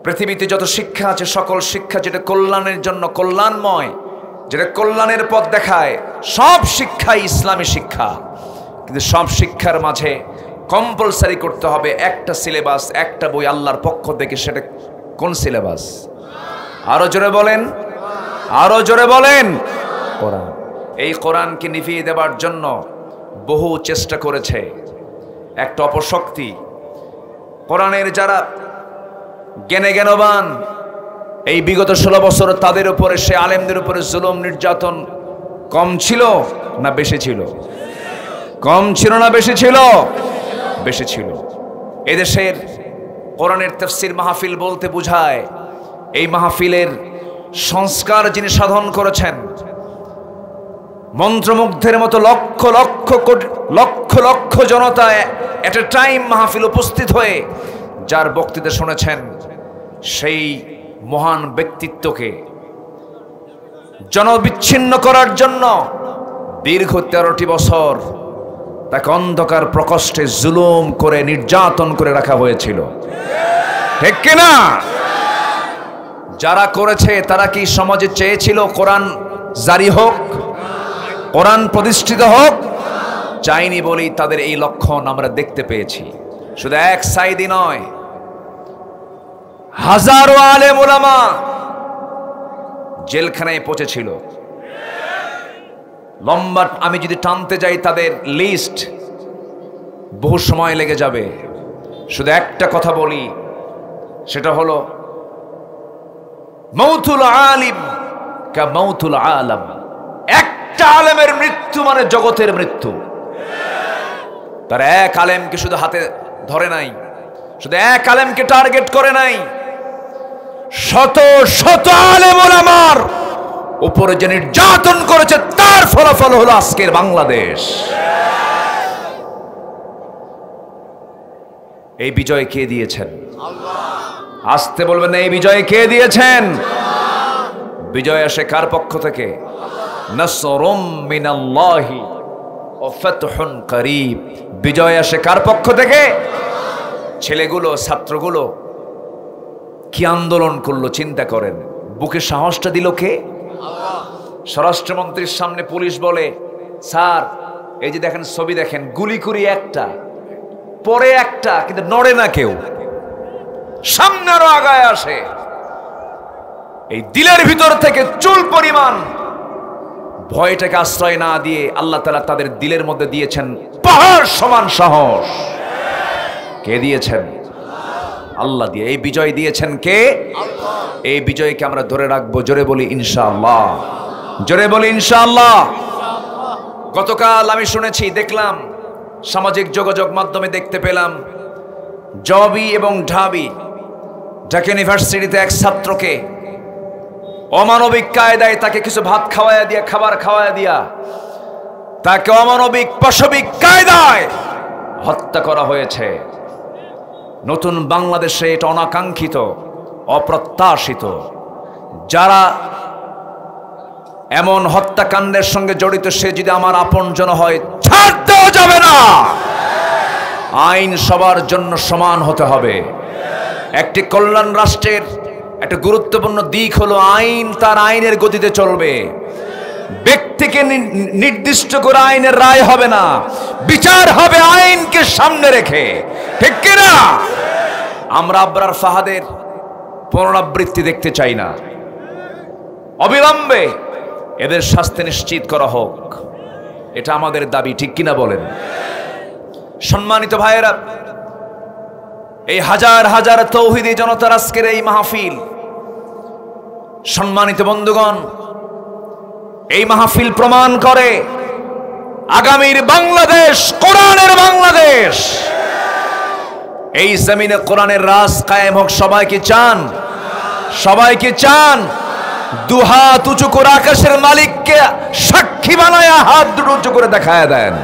পৃথিবীতে যত শিক্ষা আছে, সকল শিক্ষা যেটা কল্যাণের জন্য কল্যাণময়, যেটা কল্যাণের পথ দেখায়, সব শিক্ষাই ইসলামী শিক্ষা। কিন্তু সব শিক্ষার মাঝে কম্পালসারি করতে হবে একটা সিলেবাস, একটা বই আল্লাহর পক্ষ থেকে। সেটা কোন সিলেবাস? আরো জোরে বলেন, আরো জোরে বলেন। কোরআন। এই কোরআনকে নিভিয়ে দেবার জন্য বহু চেষ্টা করেছে একটা অপশক্তি। কোরআনের যারা জ্ঞানবান, এই বিগত 16 বছর তাদের উপরে, সে আলেমদের উপরে জুলুম নির্যাতন কম ছিল না বেশি ছিল? কম ছিল না বেশি ছিল? বেশি ছিল। এদেশের কোরআনের তাফসীর মাহফিল বলতে বোঝায় এই মাহফিলের সংস্কার যিনি সাধন করেছেন, মন্ত্রমুগ্ধের মতো লক্ষ লক্ষ লক্ষ লক্ষ জনতা এট এ টাইম মাহফিল উপস্থিত হয়ে যার বক্তৃতা শুনেছেন, সেই মহান ব্যক্তিত্বকে জনবিচ্ছিন্ন করার জন্য দীর্ঘ 13টি বছর তাকে অন্ধকার প্রকোষ্ঠে জুলুম করে নির্যাতন করে রাখা হয়েছিল, ঠিক কিনা? যারা করেছে তারা কি সমাজে চেয়েছিল কোরআন জারি হোক, কোরআন প্রতিষ্ঠিত হোক? চাইনি বলেই তাদের এই লক্ষণ আমরা দেখতে পেয়েছি। শুধু এক সাইডই নয়, হাজারো আলেম ওলামা জেলখানায় পৌঁছেছিল। লম্বা আমি যদি টানতে যাই তাদের লিস্ট বহু সময় লেগে যাবে। শুধু একটা কথা বলি, সেটা হলো মৌতুল আলিম কা মৌতুল আলম। একটা আলেমের মৃত্যু মানে জগতের মৃত্যু। তার এক আলেমকে শুধু হাতে ধরে নাই, শুধু এক আলেমকে টার্গেট করে নাই, শত শত আলেম ওলামার উপরে যে নির্যাতন করেছে তার ফলাফল হলো আজকের বাংলাদেশ। এই বিজয় কে দিয়েছেন? আসতে বলবেন না, এই বিজয় কে দিয়েছেন? বিজয় আসে কার পক্ষ থেকে? নাসরুম মিনাল্লাহি ওয়া ফাতহুন করিব। বিজয় আসে কার পক্ষ থেকে? ছেলেগুলো, ছাত্রগুলো কি আন্দোলন করলো চিন্তা করেন। বুকে সাহসটা দিল কে? স্বরাষ্ট্রমন্ত্রীর সামনে পুলিশ বলে, স্যার এই যে দেখেন ছবি দেখেন, গুলি করি একটা, পরে একটা, কিন্তু নড়ে না কেউ, সামনে আরো আগায় আসে। এই দিলের ভিতর থেকে চুল পরিমাণ ভয়টাকে আশ্রয় না দিয়ে আল্লাহ তাআলা তাদের দিলের মধ্যে দিয়েছেন পাহাড় সমান সাহস। কে দিয়েছেন? আল্লাহ দিয়ে। এই বিজয় দিয়েছেন কে? এই বিজয়কে আমরা ধরে রাখবো। জোরে বলি ইনশাআল্লাহ, জোরে বলি ইনশাআল্লাহ। গতকাল আমি শুনেছি, দেখলাম সামাজিক যোগাযোগ মাধ্যমে দেখতে পেলাম, জবি এবং ঢাবি ঢাকা ইউনিভার্সিটিতে এক ছাত্রকে অমানবিক কায়দায় তাকে কিছু ভাত খাওয়ায়া দিয়া, খাবার খাওয়ায়া দিয়া তাকে অমানবিক পাশবিক কায়দায় হত্যা করা হয়েছে। নতুন বাংলাদেশে এটা অনাকাঙ্ক্ষিত, অপ্রত্যাশিত। যারা এমন হত্যাকাণ্ডের সঙ্গে জড়িত, সে যদি আমার আপনজন হয়, ছাড় দেওয়া যাবে না। আইন সবার জন্য সমান হতে হবে। একটি কল্যাণ রাষ্ট্রের একটা গুরুত্বপূর্ণ দিক হলো আইন তার আইনের গতিতে চলবে। ব্যক্তিকে নির্দিষ্ট করে আইনের রায় হবে না, বিচার হবে আইনকে সামনে রেখে, ঠিক কিনা? আমরা আবরার ফাহাদের পুনরাবৃত্তি দেখতে চাই না। অবিলম্বে এদের শাস্তি নিশ্চিত করা হোক, এটা আমাদের দাবি, ঠিক কিনা বলেন? সম্মানিত ভাইয়েরা, এই হাজার হাজার তৌহিদি জনতার আজকের এই মাহফিল, সম্মানিত বন্ধুগণ, এই মাহফিল প্রমাণ করে আগামীর বাংলাদেশ কোরআনের বাংলাদেশ। এই জমিনে কোরআনের রাজ কায়েম হোক। সবাই কি চান? সবাই কি চান? দুহাত উঁচু করে আকাশের মালিককে সাক্ষী বানায় হাত দুটো উঁচু করে দেখায় দেন।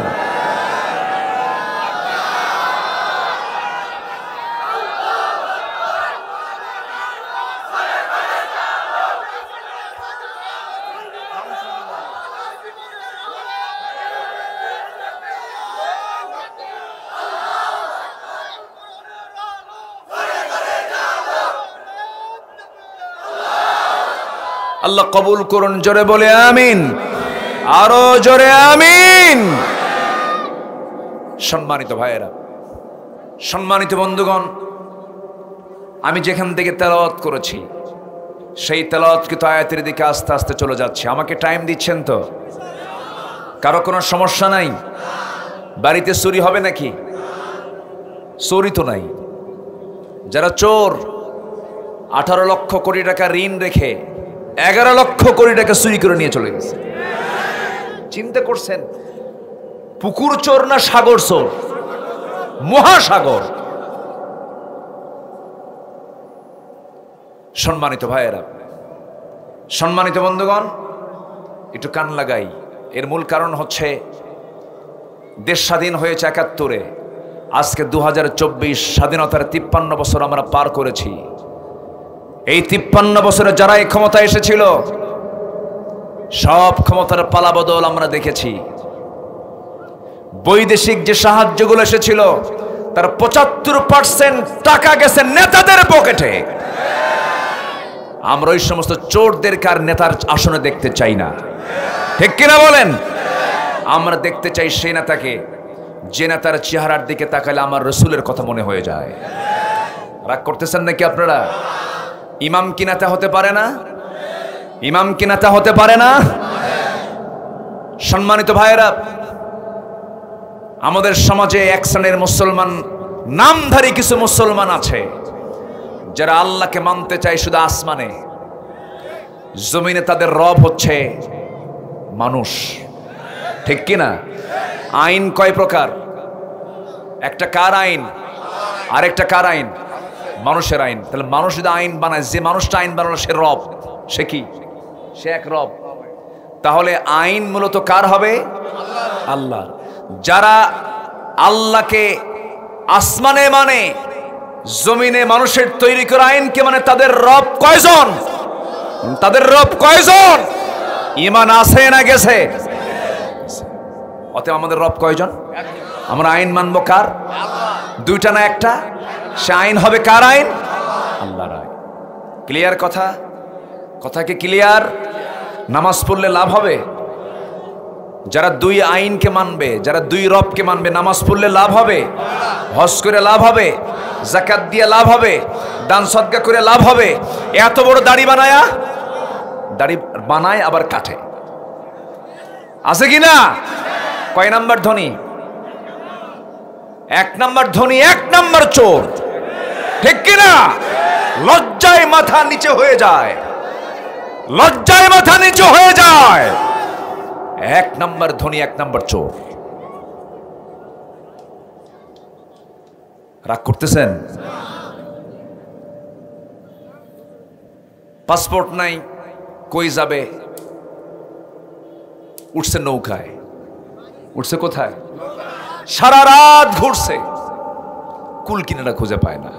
আল্লাহ কবুল করুন। জোরে বলে আমিন, আরো জোরে আমিন। সম্মানিত ভাইয়েরা, সম্মানিত বন্ধুগণ, আমি যেখান থেকে তেলাওয়াত করেছি সেই তেলাওয়াতকৃত আয়াতের দিকে আস্তে আস্তে চলে যাচ্ছে। আমাকে টাইম দিচ্ছেন তো? কারো কোনো সমস্যা নাই? বাড়িতে চুরি হবে নাকি? চুরি তো নাই। যারা চোর 18 লক্ষ কোটি টাকা ঋণ রেখে 11 লক্ষ কোটি টাকা চুরি করে নিয়ে চলে গেছে। চিন্তা করছেন? পুকুর চোর না সাগর চোর? মহাসাগর। সম্মানিত ভাইয়েরা, সম্মানিত বন্ধুগণ, একটু কান লাগাই। এর মূল কারণ হচ্ছে দেশ স্বাধীন হয়েছে 71-এ, আজকে 2024, স্বাধীনতার 53 বছর আমরা পার করেছি। এই 53 বছরে যারা এই ক্ষমতায় এসেছিল সব ক্ষমতার পালাবদল আমরা দেখেছি। বৈদেশিক যে সাহায্যগুলো এসেছিল তার 75% টাকা গেছে নেতাদের পকেটে। আমরা ওই সমস্ত চোরদেরকে আর নেতার আসনে দেখতে চাই না, ঠিক কিনা বলেন? আমরা দেখতে চাই সেই নেতাকে যে নেতার চেহারার দিকে তাকালে আমার রসুলের কথা মনে হয়ে যায়। রাগ করতেছেন নাকি আপনারা? ইমাম কি নেতা হতে পারে না? ইমাম কি নেতা হতে পারে না? সম্মানিত ভাইয়েরা, আমাদের সমাজে এক শ্রেণীর মুসলমান, নামধারী কিছু মুসলমান আছে যারা আল্লাহকে মানতে চায় শুধু আসমানে, জমিনে তাদের রব হচ্ছে মানুষ, ঠিক কিনা? আইন কয় প্রকার? একটা কার আইন, আরেকটা কার আইন? মানুষের আইন। তাহলে মানুষ যদি আইন বানায়, যে মানুষটা আইন বানালো সে রব, সে কি? সে এক রব। তাহলে আইন মূলত কার হবে? আল্লাহ। যারা আল্লাহকে আসমানে মানে, জমিনে মানুষের তৈরি করা আইনকে মানে, তাদের রব কয়জন? তাদের রব কয়জন? ঈমান আছে না গেছে? অতএব আমাদের রব কয়জন? আমরা আইন মানবো কার? দুইটা না একটা? সে আইন হবে কার আইন? আল্লাহর আইন। ক্লিয়ার কথা? কথা কি ক্লিয়ার? নামাজ পড়লে লাভ হবে? যারা দুই আইনকে মানবে, যারা দুই রবকে মানবে, নামাজ পড়লে লাভ হবে, হজ করে লাভ হবে, যাকাত দিয়ে লাভ হবে, দান সদকা করে লাভ হবে। এত বড় দাড়ি বানায় আবার কাটে, আছে কি না? কয় নাম্বার ধনী? 1 নাম্বার ধনী, 1 নাম্বার চোর, ঠিক কিনা? লজ্জায় মাথা নিচে হয়ে যায়, লজ্জায় মাথা নিচে হয়ে যায়। 1 নাম্বার ধনী, 1 নাম্বার চোর। রাগ করতেছেন? পাসপোর্ট নাই, কই যাবে? উঠছে নৌকায়। উঠছে কোথায়? সারা রাত ঘুরছে, কুল কিনারা খুঁজে পায় না।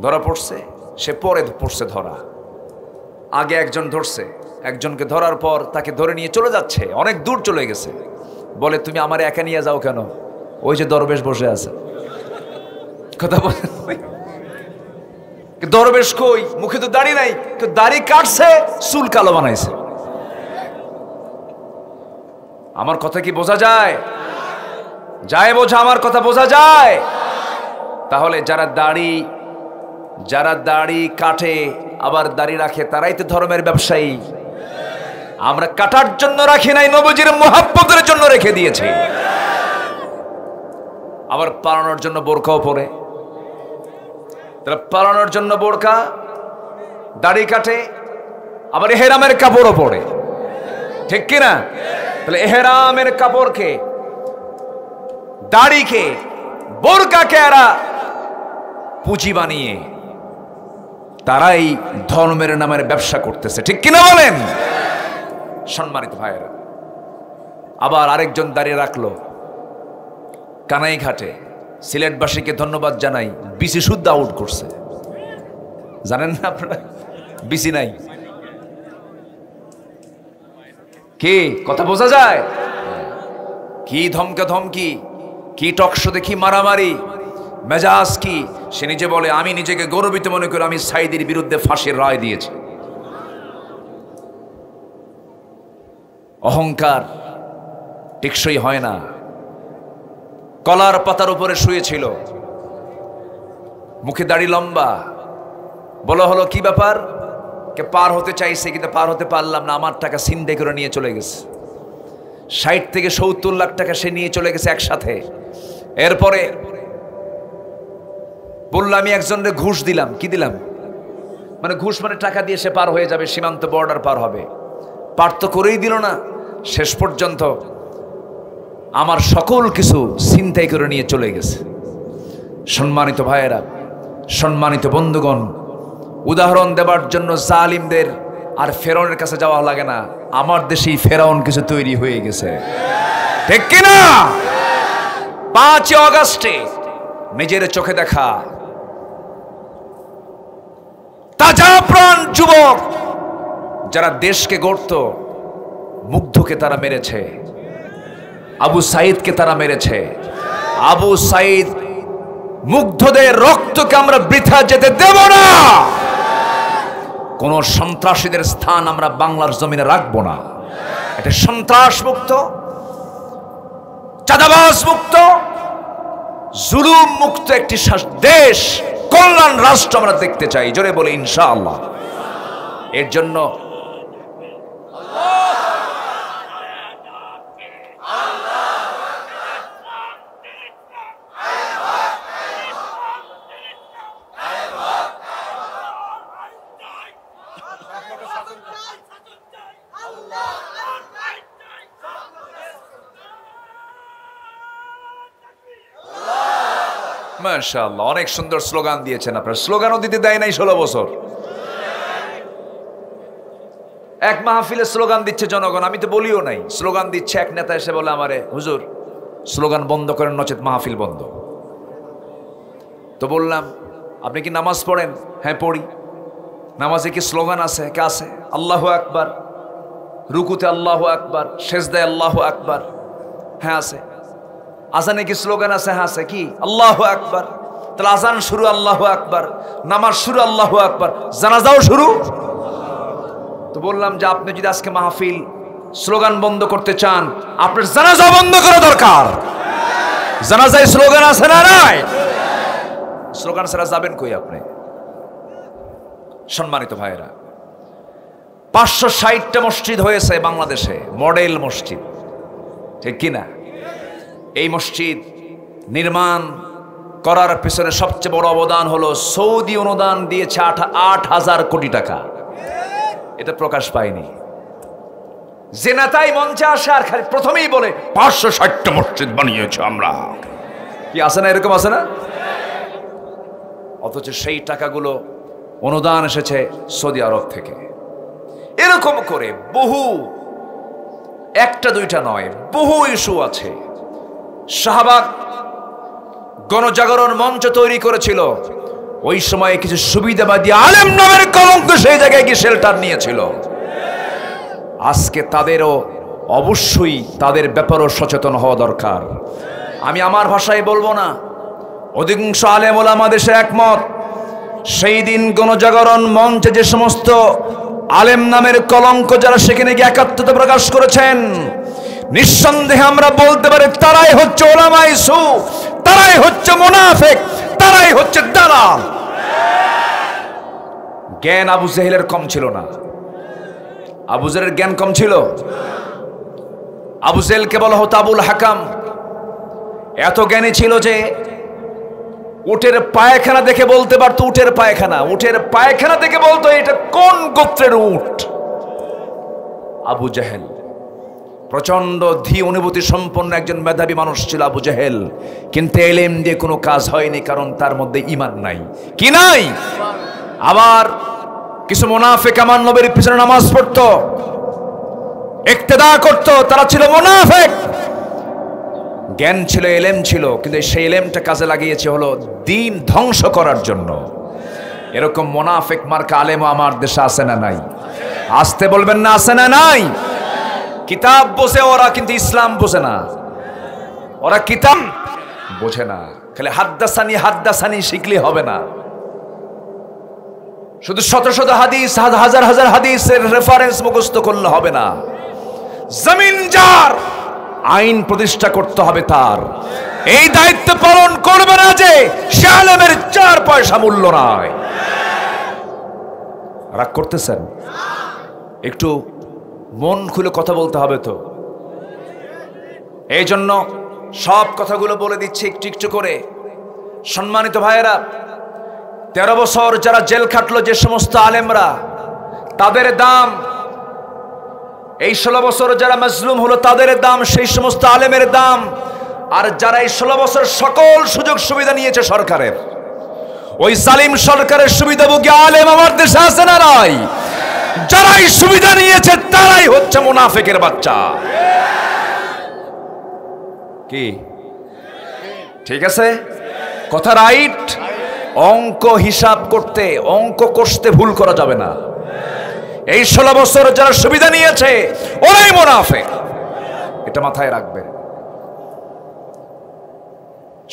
ধরা পড়ছে, সে পরে পড়ছে ধরা। আগে একজন ধরছে, একজনকে ধরার পর তাকে ধরে নিয়ে চলে যাচ্ছে, অনেক দূর চলে গেছে। বলে, তুমি আমার একা নিয়ে যাও কেন? ওই যে দরবেশ বসে আছে। কথা বলেন, দরবেশ কই? মুখে তো দাড়ি নাই, তো দাড়ি কাটছে, চুল কালো বানাইছে। আমার কথা কি বোঝা যায়? যায় বোঝা? আমার কথা বোঝা যায়? তাহলে যারা দাড়ি কাটে আবার দাড়ি রাখে, তারাই তো ধর্মের ব্যবসায়ী। আমরা কাটার জন্য রাখি নাই, নবীজির মুহাব্বতের জন্য রেখে দিয়েছি। আবার পালানোর জন্য বোরকাও পরে। তারা পালানোর জন্য বোরকা, দাড়ি কাটে, আবার এহরামের কাপড়ও পরে, ঠিক কিনা? তাহলে এহরামের কাপড়কে, দাড়িকে, বোরকাকে এরা পুঁজি বানিয়ে তারাই ধর্মের নামের ব্যবসা করতেছে, ঠিক কিনা বলেন? সম্মানিত ভাইয়েরা, আবার আরেকজন দাঁড়িয়ে রাখলো কানাই ঘাটে। সিলেটবাসীকে ধন্যবাদ জানাই, বিসি শুদ্ধ আউট করছে। জানেন না আপনারা? বিসি নাই। কি কথা বোঝা যায়? কি ধমকি, কি টকশো দেখি মারামারি, মেজাজ কি? সে নিজে বলে, আমি নিজেকে গর্বিত মনে করি আমি সাইদির বিরুদ্ধে ফাঁসির রায় দিয়েছি। অহংকার টেকসই হয় না। কলার পাতার উপরে শুয়েছিল, মুখে দাড়ি লম্বা। বলা হলো, কি ব্যাপার? কে পার হতে চাইছে কিন্তু পার হতে পারলাম না, আমার টাকা ছিনতাই করে নিয়ে চলে গেছে। 60 থেকে 70 লাখ টাকা সে নিয়ে চলে গেছে একসাথে। এরপরে বললো, আমি একজনের ঘুষ দিলাম। কি দিলাম? মানে ঘুষ মানে টাকা দিয়ে সে পার হয়ে যাবে, সীমান্ত বর্ডার পার হবে। পার তো করেই দিল না, শেষ পর্যন্ত আমার সকল কিছু ছিনতাই করে নিয়ে চলে গেছে। সম্মানিত ভাইয়েরা, সম্মানিত বন্ধুগণ, উদাহরণ দেবার জন্য জালিমদের আর ফেরাউনের কাছে যাওয়া লাগে না। আমার দেশেই ফেরাউন কিছু তৈরি হয়ে গেছে, ঠিক কিনা? 5 আগস্টে নিজের চোখে দেখা যুবক যারা দেশকে গড়ত, মুগ্ধকে তারা মেরেছে, আবু সাইদকে তারা মেরেছে। আবু সাইদ মুগ্ধদের রক্তকে আমরা বৃথা যেতে দেব না। কোন সন্ত্রাসীদের স্থান আমরা বাংলার জমিনে রাখবো না। এটা সন্ত্রাস মুক্ত, চাঁদাবাজ মুক্ত, জুলুম মুক্ত একটি দেশ, কল্যাণ রাষ্ট্র আমরা দেখতে চাই। জোরে বলে ইনশাআল্লাহ। এর জন্য মাশাআল্লাহ অনেক সুন্দর স্লোগান দিয়েছেন আপনারা। স্লোগানও দিতে দেয় নাই 16 বছর। এক মাহফিলে স্লোগান দিচ্ছে জনগণ, আমি তো বলিও নাই, স্লোগান দিচ্ছে। এক নেতা এসে বলে আমারে, হুজুর স্লোগান বন্ধ করেন, নচেত মাহফিল বন্ধ। তো বললাম, আপনি কি নামাজ পড়েন? হ্যাঁ পড়ি। নামাজে কি স্লোগান আছে? কে আছে? আল্লাহু আকবার, রুকুতে আল্লাহু আকবার, সেজদায় আল্লাহু আকবার। হ্যাঁ আছে। আজানে কি স্লোগান আছে? হ্যাঁ আছে। কি? আল্লাহু আকবার। তাহলে আজান শুরু আল্লাহু আকবার, নামাজ শুরু আল্লাহু আকবার, জানাজাও শুরু। তো বললাম যে আপনি যদি আজকে মাহফিল স্লোগান বন্ধ করতে চান, আপনার জানাজা বন্ধ করা দরকার। জানাজায় স্লোগান আছে না নাই? স্লোগান ছাড়া যাবেন কই আপনি? সম্মানিত ভাইরা, 560টা মসজিদ হয়েছে বাংলাদেশে, মডেল মসজিদ, ঠিক কিনা? এই মসজিদ নির্মাণ করার পেছনে সবচেয়ে বড় অবদান হলো সৌদি অনুদান দিয়েছে 8,000 কোটি টাকা। এটা প্রকাশ পায়নি। যে নেতাই মঞ্চে আসে আর খালি প্রথমেই বলে 560টা মসজিদ বানিয়েছে আমরা, কি আছে না? এরকম আছে না? অথচ সেই টাকাগুলো অনুদান এসেছে সৌদি আরব থেকে। এরকম করে বহু, একটা দুইটা নয়, বহু ইস্যু আছে। শাহবাগ গণজাগরণ মঞ্চ তৈরি করেছিল, ওই সময় কিছু সুবিধাবাদী আলেম নামের কলঙ্ক সেই জায়গায় গিয়ে শেল্টার নিয়েছিল। আজকে তাদেরও অবশ্যই তাদের ব্যাপারেও সচেতন হওয়া দরকার। আমি আমার ভাষায় বলবো না, অধিকাংশ আলেম ওলামা দেশে একমত। সেই দিন গণজাগরণ মঞ্চে যে সমস্ত আলেম নামের কলঙ্ক যারা সেখানে গিয়ে একাত্মতা প্রকাশ করেছেন, নিঃসন্দেহে আমরা বলতে পারি তারাই হচ্ছে ওলামায়ে সু, তারাই হচ্ছে মুনাফিক, তারাই হচ্ছে দালাল। জ্ঞান আবু জেহেলের কম ছিল না। আবু জেহেলের জ্ঞান কম ছিল? আবু জেহেলকে বলা হতো আবুল হাকাম। এত জ্ঞানী ছিল যে উটের পায়খানা দেখে বলতে পারতো উটের পায়খানা, উটের পায়খানা দেখে বলতো এটা কোন গোত্রের উট। আবু জেহেল প্রচন্ড ধী অনুভূতি সম্পন্ন একজন মেধাবী মানুষ ছিল আবু জেহেল, কিন্তু ইলম দিয়ে কোনো কাজ হয়নি, কারণ তার মধ্যে ঈমান নাই। কি নাই? আবার কিছু মুনাফিক আমার নবীর পিছনে নামাজ পড়তো, ইক্তেদা করতো, তারা ছিল মুনাফিক। জ্ঞান ছিল, ইলম ছিল, কিন্তু সেই ইলমটা কাজে লাগিয়েছে হলো দ্বীন ধ্বংস করার জন্য। এরকম মুনাফিক মার্কা আলেমও আমার দেশে আছে না নাই? আসতে বলবেন না, আছে না নাই? কিতাব বোঝে ওরা, কিন্তু ইসলাম বোঝে না। ওরা কিতাব বোঝে না, খালি হাদ্দাসানি হাদ্দাসানি শিখলে হবে না। শুধু শত শত হাদিস, হাজার হাজার হাদিসের রেফারেন্স মুখস্থ করলে হবে না। জমিন যার, আইন প্রতিষ্ঠা করতে হবে তার। এই দায়িত্ব পালন করবে না যে সে আলেমের 4 পয়সা মূল্য নয়। রাগ করতেছেন? একটু মন খুলে কথা বলতে হবে তো। এই জন্য সব কথাগুলো বলে দিচ্ছি একটু একটু করে। সম্মানিত ভাইয়েরা, 13 বছর যারা জেল খাটলো যে সমস্ত আলেমরা, তাদের দাম, এই 16 বছর যারা মাজলুম হলো তাদের দাম সেই সমস্ত আলেমের দাম। আর যারা এই 16 বছর সকল সুযোগ সুবিধা নিয়েছে সরকারের, ওই জালিম সরকারের সুবিধাভোগী আলেম আমার দেশে আছে না নাই? যারা এই সুবিধা নিয়েছে তারাই হচ্ছে মুনাফিকের বাচ্চা। কি ঠিক আছে? কথা রাইট? অঙ্ক হিসাব করতে, অঙ্ক কষতে ভুল করা যাবে না। এই 16 বছর যারা সুবিধা নিয়েছে ওরাই মুনাফিক, এটা মাথায় রাখবে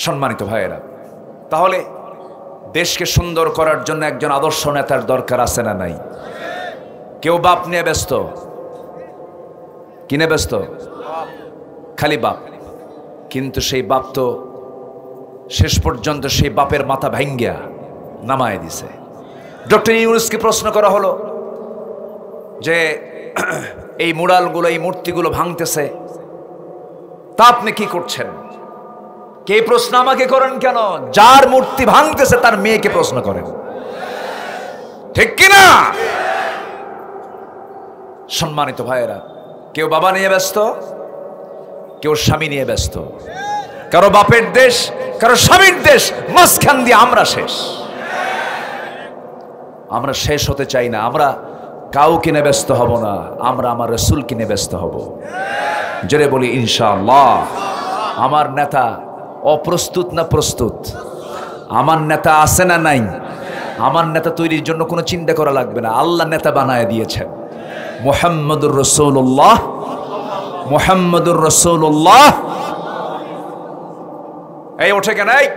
সম্মানিত ভাইয়েরা। তাহলে দেশকে সুন্দর করার জন্য একজন আদর্শ নেতার দরকার আছে না নাই? কেউ বাপ নিয়ে ব্যস্ত, কিনে ব্যস্ত, খালি বাপ। কিন্তু সেই বাপ তো শেষ পর্যন্ত সেই বাপের মাথা ভাঙ্গিয়া নামায় দিছে। ডক্টর ইউনূসকে প্রশ্ন করা হলো যে এই মুরালগুলো, এই মূর্তিগুলো ভাঙতেছে, তা আপনি কি করছেন? কে প্রশ্ন আমাকে করেন কেন? যার মূর্তি ভাঙতেছে তার মেয়েকে প্রশ্ন করেন, ঠিক কিনা? সম্মানিত ভাইয়েরা, কেউ বাবা নিয়ে ব্যস্ত, কেউ স্বামী নিয়ে ব্যস্ত, কারো বাপের দেশ, কারো স্বামীর দেশ, মাঝখান দিয়ে আমরা শেষ। আমরা শেষ হতে চাই না। আমরা কাউ কিনে ব্যস্ত হব না, আমরা আমার রাসূল কিনে ব্যস্ত হব। জোরে বলি ইনশাআল্লাহ। আমার নেতা অপ্রস্তুত না প্রস্তুত? আমার নেতা আছে না নাই? আমার নেতা তৈরির জন্য কোনো চিন্তা করা লাগবে না, আল্লাহ নেতা বানায় দিয়েছেন। মুহাম্মদুর রাসূলুল্লাহ, মুহাম্মদুর রাসূলুল্লাহ। এই ওঠে কেন? এই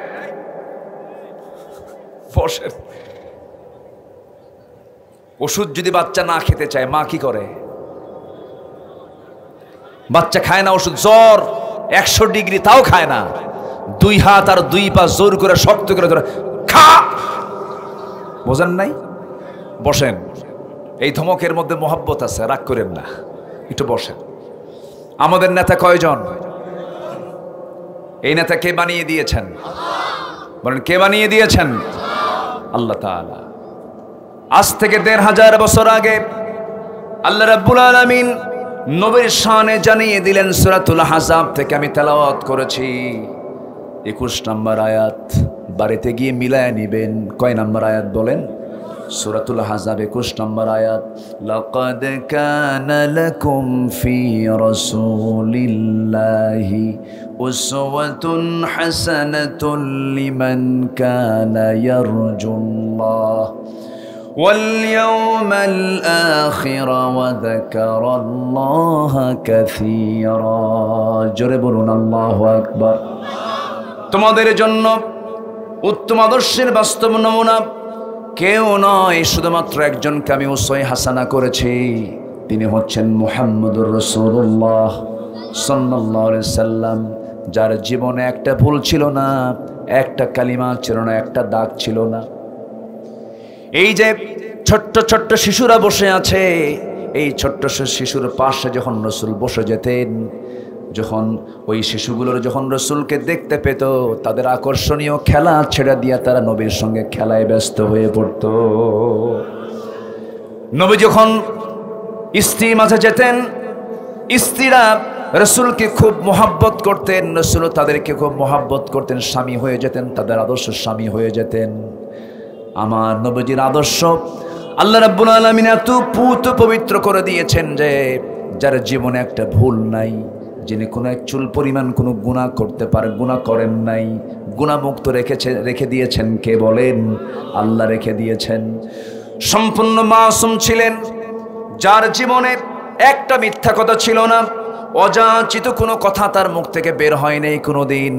বসেন। ওষুধ যদি বাচ্চা না খেতে চায়, মা কি করে? বাচ্চা খায় না ওষুধ, জ্বর 100 ডিগ্রি তাও খায় না, 2 হাত আর 2 পা জোর করে শক্ত করে ধরে খা। বোঝেন নাই? বসেন। এই ধমকের মধ্যে মোহাব্বত আছে, রাগ করেন না, একটু বসেন। আমাদের নেতা কয়জন? এই নেতা কে বানিয়ে দিয়েছেন? বলেন, কে বানিয়ে দিয়েছেন? আল্লাহ তাআলা। আজ থেকে 1500 বছর আগে আল্লাহ রাব্বুল আলামিন নবীর শানে জানিয়ে দিলেন সূরাতুল আহজাব থেকে। আমি তেলাওয়াত করেছি 21 নম্বর আয়াত, বাড়িতে গিয়ে মিলায় নিবেন। কয় নম্বর আয়াত বলেন? সূরাতুল আহজাব 21 নম্বর আয়াত। লাকাদ কানা লাকুম ফি রাসূলিল্লাহি উসওয়াতুন হাসানাতুন লিমান কানা ইয়ারজুল্লাহ واليوم الآخر وذكر الله كثيرا। জোরে বলুন আল্লাহু আকবার। তোমাদের জন্য উত্তম আদর্শের বাস্তব নমুনা কেউ নয়, শুধুমাত্র একজনকে আমি উসওয়ায়ে হাসানা করেছি, তিনি হচ্ছেন মুহাম্মদুর রাসূলুল্লাহ সাল্লাল্লাহু আলাইহি সাল্লাম, যার জীবনে একটা ভুল ছিল না, একটা কালিমা ছিল না, একটা দাগ ছিল না। এই যে ছোট্ট ছোট্ট শিশুরা বসে আছে, এই ছোট্ট শিশুর পাশে যখন রাসূল বসে যেতেন, যখন ওই শিশুগুলোর যখন রাসূলকে দেখতে পেত, তাদের আকর্ষণীয় খেলা ছেড়ে দিয়ে তারা নবীর সঙ্গে খেলায় ব্যস্ত হয়ে পড়ত। নবী যখন স্ত্রীর মাঝে যেতেন, স্ত্রীরা রাসূলকে খুব মোহাব্বত করতেন, রাসূলও তাদেরকে খুব মোহাব্বত করতেন, স্বামী হয়ে যেতেন, তাদের আদর্শ স্বামী হয়ে যেতেন। আমার নবীজির আদর্শ আল্লাহ রাব্বুল আলামিন এত পুত পবিত্র করে দিয়েছেন যে যার জীবনে একটা ভুল নাই, যিনি কোনো এক চুল পরিমাণ কোনো গুনাহ করতে পারে, গুনাহ করেন নাই, গুনাহমুক্ত রেখে দিয়েছেন কে বলেন? আল্লাহ রেখে দিয়েছেন। সম্পূর্ণ মাসুম ছিলেন, যার জীবনে একটা মিথ্যা কথা ছিল না, অযাচিত কোনো কথা তার মুখ থেকে বের হয় নাই কোনোদিন,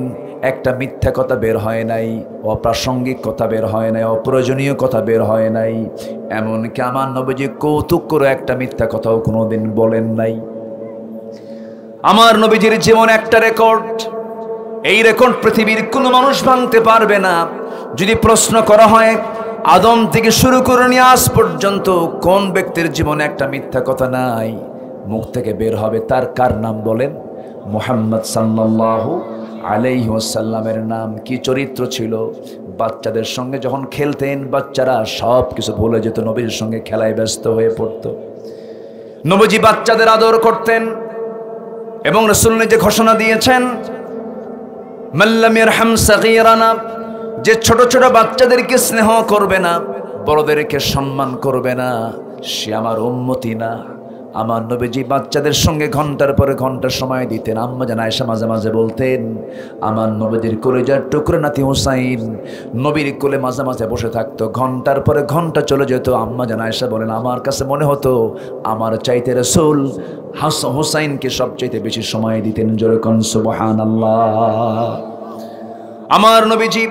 একটা মিথ্যা কথা বের হয় নাই, অপ্রাসঙ্গিক কথা বের হয় নাই, অপ্রয়োজনীয় কথা বের হয় নাই। এমনকি আমার নবীজি কৌতুক করে একটা মিথ্যা কথাও কোনোদিন বলেন নাই। আমার নবীজির জীবন একটা রেকর্ড, এই রেকর্ড পৃথিবীর কোনো মানুষ ভাঙতে পারবে না। যদি প্রশ্ন করা হয় আদম থেকে শুরু করে নিয়ে আজ পর্যন্ত কোন ব্যক্তির জীবনে একটা মিথ্যা কথা নাই, মুখ থেকে বের হবে, তার কার নাম বলেন? মুহাম্মদ সাল্লাল্লাহু আলাইহি ওয়াসাল্লামের নাম। কি চরিত্র ছিল! বাচ্চাদের সঙ্গে যখন খেলতেন, বাচ্চারা সব কিছু ভুলে যেত, নবীর সঙ্গে খেলায় ব্যস্ত হয়ে পড়ত। নবীজি বাচ্চাদের আদর করতেন এবং রাসূল নিজে ঘোষণা দিয়েছেন, মাল্লাম ইয়ারহাম সাগীরানা, যে ছোট ছোট বাচ্চাদেরকে স্নেহ করবে না, বড়দেরকে সম্মান করবে না, সে আমার উম্মতি না। আমার নবীজি বাচ্চাদের সঙ্গে ঘন্টার পরে ঘন্টা সময় দিতেন। আম্মা জান আয়েশা মাঝে মাঝে বলতেন, আমার নবীজির কলিজার টুকরো নাতি হুসাইন নবীর কোলে মাঝে মাঝে বসে থাকতো, ঘন্টার পরে ঘন্টা চলে যেত। আম্মা জান আয়েশা বলেন, আমার কাছে মনে হতো আমার চাইতে রাসূল হুসাইনকে সবচাইতে বেশি সময় দিতেন। জোরে কোন সুবহানাল্লাহ। আমার নবীজি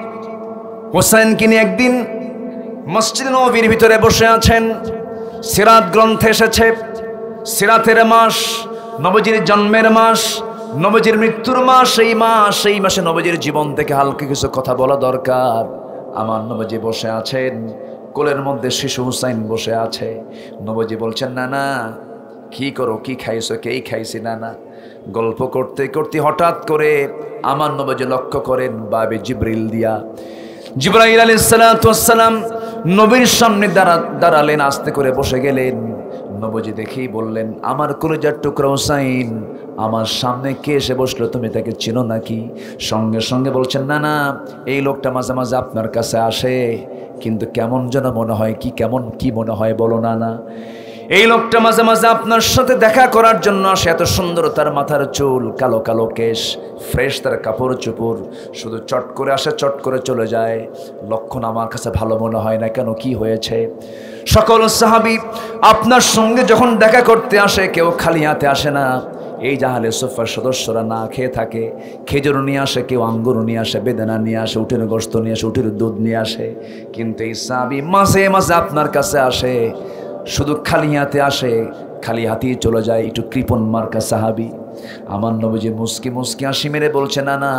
হুসাইনকে নিয়ে একদিন মসজিদ নববীর ভিতরে বসে আছেন। সিরাত গ্রন্থে এসেছে, সিরাতের মাস, নবীজির জন্মের মাস, নবীজির মৃত্যুর মাস, এই মাসে নবীজির জীবন থেকে হালকা কিছু কথা বলা দরকার। আমার নবীজি বসে আছেন, কোলের মধ্যে শিশু হুসাইন বসে আছে। নবীজি বলছেন, না না কি করো, কি খাইছো? কেই খাইছি না না। গল্প করতে করতে হঠাৎ করে আমার নবীজি লক্ষ্য করেন বাবে জিবরিল দিয়া। জিবরাইল আলাইহিস সালাতু ওয়াস সালাম নবীর সামনে দাঁড়ালেন, আস্তে করে বসে গেলেন। নবীজি দেখেই বললেন, আমার কলিজার টুকরা হুসাইন আমার সামনে কে এসে বসলো, তুমি তাকে চিনো নাকি? সঙ্গে সঙ্গে বলছেন, না না, এই লোকটা মাঝে মাঝে আপনার কাছে আসে, কিন্তু কেমন যেন মনে হয়। কি মনে হয় বলো না না? এই লোকটা মাঝে মাঝে আপনার সাথে দেখা করার জন্য আসে। এত সুন্দর তার মাথার চুল, কালো কালো কেশ, ফ্রেশ তার কাপড় চোপড়, শুধু চট করে আসে, চট করে চলে যায়। লক্ষণ আমার কাছে ভালো মনে হয় না। কেন, কি হয়েছে? সকল সাহাবী আপনার সঙ্গে যখন দেখা করতে আসে কেউ খালি হাতে আসে না। এই জাহালে সুফার সদস্যরা না খেয়ে থাকে, খেজুর নিয়ে আসে, কেউ আঙ্গুর নিয়ে আসে, বেদানা নিয়ে আসে, উটের গোশত নিয়ে আসে, উটের দুধ নিয়ে আসে। কিন্তু এই সাহাবী মাঝে মাঝে আপনার কাছে আসে, শুধু খালি হাতে আসে, খালি হাতেই চলে যায়। একটু কৃপণ মার্কা সাহাবী। আমার নবীজি মুস্কি মুস্কি হাসি মেরে বলছে, না না,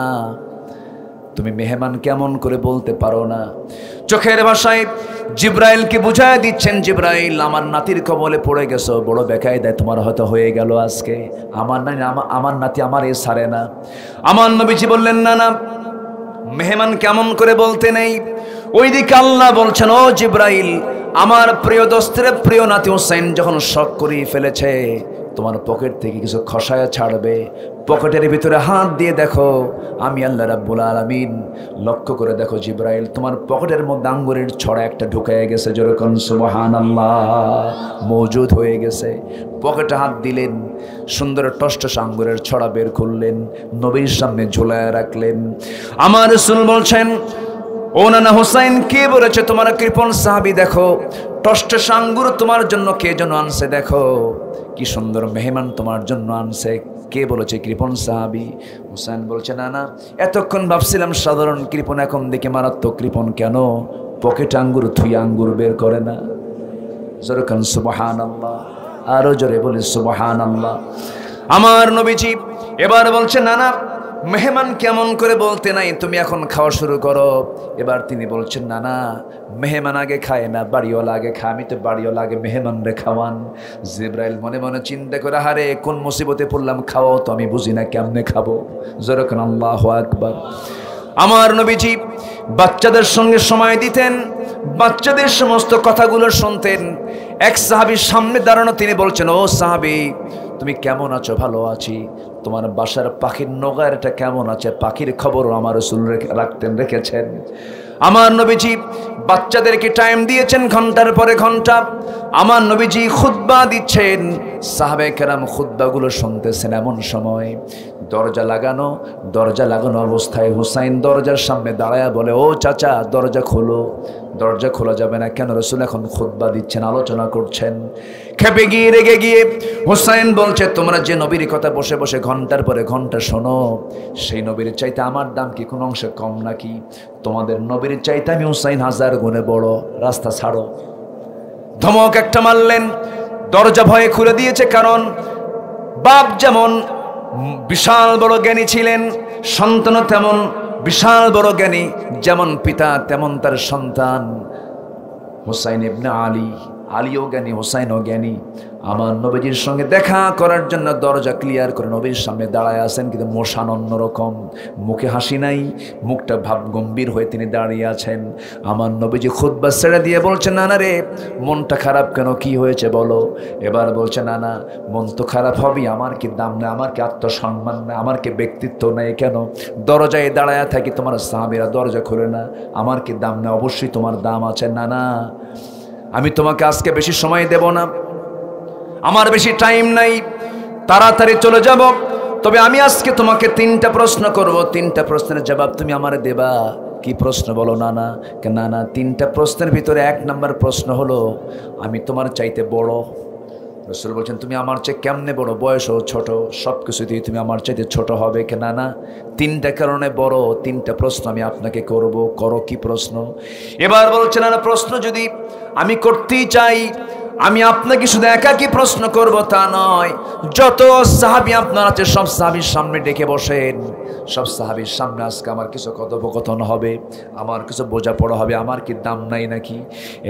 তুমি মেহমান কেমন করে বলতে পারো না? চোখের ভাষায় জিব্রাইলকে বুঝায় দিচ্ছেন, জিব্রাইল আমার নাতির কবলে পড়ে গেছো, বড় বেকায়দায় তোমার হয়তো হয়ে গেল আজকে। আমার নাতি আমার এ সারে না। আমার নবীজি বললেন, না না, মেহমান কেমন করে বলতে নেই। ওইদিকে আল্লাহ বলছেন, ও জিব্রাইল, আমার প্রিয় দোস্তের প্রিয় নাতি হুসাইন যখন শক করিয়ে ফেলেছে, তোমার পকেট থেকে কিছু খসায়া ছাড়বে, পকেটের ভিতরে হাত দিয়ে দেখো, আমি আল্লাহ রাব্বুল আলামিন লক্ষ্য করে দেখো জিব্রাইল, তোমার পকেটের মধ্যে আঙ্গুরের ছড়া একটা ঢুকায় গেছে। যেরকম সুবহানাল্লাহ, মওজুদ হয়ে গেছে। পকেটে হাত দিলেন, সুন্দর টসটস আঙ্গুরের ছড়া বের করলেন, নবীর সামনে ঝুলায় রাখলেন। আমার রাসূল বলছেন, ও নানা হুসাইন, কে বলেছে তোমার কৃপণ সাহাবী দেখো টসটস আঙ্গুর তোমার জন্য কে যেন আনছে, দেখো কি সুন্দর মেহমান তোমার জন্য আনছে। কে বলেছে? কৃপণ সাহাবী। হুসাইন বলছে, না না, এতক্ষণ ভাবছিলাম সাধারণ কৃপণ, এখন দেখে মারাত্মক কৃপণ। কেন? পকেটে আঙ্গুর থুই আঙ্গুর বের করে না। জোরে কান সুবহানাল্লাহ, আরো জোরে বলি সুবহানাল্লাহ। আমার নবীজি এবার বলছে, না না, মেহমান কেমন করে বলতে নাই, তুমি এখন খাওয়া শুরু করো। এবার তিনি বলছেন, না না, মেহমান আগে খায় না, বাড়িওয়ালা আগে খায়, আমি তো বাড়িওয়ালা আগে মেহমান রে খাওয়ান। জিব্রাইল মনে মনে চিন্তা করে, হারে কোন মুসিবতে পড়লাম, খাওয়াও তো আমি বুঝি না, কেমনে খাবো? যেরকম আল্লাহু আকবার। আমার নবীজি বাচ্চাদের সঙ্গে সময় দিতেন, বাচ্চাদের সমস্ত কথাগুলো শুনতেন। এক সাহাবীর সামনে দাঁড়ানো, তিনি বলছেন, ও সাহাবী, তুমি কেমন আছো? ভালো আছি। তোমার বাসার পাখির নগারটা কেমন আছে? পাখির খবরও আমার রাসূল রেখেছেন। আমার নবীজি বাচ্চাদেরকে টাইম দিয়েছেন ঘন্টার পরে ঘন্টা। আমার নবীজি খুতবা দিচ্ছেন, সাহাবে কেরাম খুতবাগুলো শুনতেছেন। এমন সময় দরজা লাগানো অবস্থায় হুসাইন দরজার সামনে দাঁড়ায়া বলে, ও চাচা, দরজা খোলো। দরজা খোলা যাবে না কেন? রাসূল এখন খুতবা দিচ্ছেন, আলোচনা করছেন। খেপে গিয়ে রেগে গিয়ে হুসাইন বলছে, তোমরা যে নবীর কথা বসে বসে ঘন্টার পরে ঘন্টা শোনো, সেই নবীর চাইতে আমার দাম কি কোনো অংশে কম নাকি? তোমাদের নবীর চাইতে আমি হুসাইন 1000 গুণে বড়। রাস্তা ছাড়ো। ধমক একটা মারলেন, দরজা ভয়ে খুলে দিয়েছে। কারণ বাপ যেমন বিশাল বড় জ্ঞানী ছিলেন, সন্তানও তেমন বিশাল বড় জ্ঞানী। যেমন পিতা তেমন তার সন্তান। হুসাইন ইবনে আলীও জ্ঞানী, হুসাইনও জ্ঞানী। আমার নবীজির সঙ্গে দেখা করার জন্য দরজা ক্লিয়ার করে নবীর সামনে দাঁড়ায় আছেন, কিন্তু মোশান অন্যরকম, মুখে হাসি নাই, মুখটা ভাব গম্ভীর হয়ে তিনি দাঁড়িয়ে আছেন। আমার নবীজি খুতবা ছেড়ে দিয়ে বলছেন, না না রে, মনটা খারাপ কেন? কি হয়েছে বলো? এবার বলছে, না না, মন তো খারাপ হবেই, আমার কি দাম না, আমার কি আত্মসম্মান না, আমার কি ব্যক্তিত্ব নাই? কেন দরজায় দাঁড়ায় থাকি, তোমার সাহাবীরা দরজা খোলে না, আমার কি দাম না? অবশ্যই তোমার দাম আছে। না না, আমি তোমাকে আজকে বেশি সময় দেব না, আমার বেশি টাইম নাই, তাড়াতাড়ি চলে যাব। তবে আমি আজকে তোমাকে 3টা প্রশ্ন করব, 3টা প্রশ্নের জবাব তুমি আমারে দেবা। কি প্রশ্ন বলো? নানা। না 3টা প্রশ্নের ভিতরে 1 নম্বর প্রশ্ন হলো, আমি তোমার চাইতে বড়। রাসূল বলছেন, তুমি আমার চেয়ে কেমনে বড়? বয়সও ছোট, সব কিছুতেই তুমি আমার চাইতে ছোট হবে। না 3টা কারণে বড়। 3টা প্রশ্ন আমি আপনাকে করব। করো। কি প্রশ্ন? এবার বলছে, না প্রশ্ন যদি আমি করতেই চাই, আমি আপনাকে শুধু একাকি প্রশ্ন করব তা নয়, যত সাহাবী আপনার আছে সব সাহাবীর সামনে ডেকে বসেন, সব সাহাবীর সামনে আজকে আমার কিছু কথোপকথন হবে, আমার কিছু বোঝাপড়া হবে। আমার কি দাম নাই নাকি?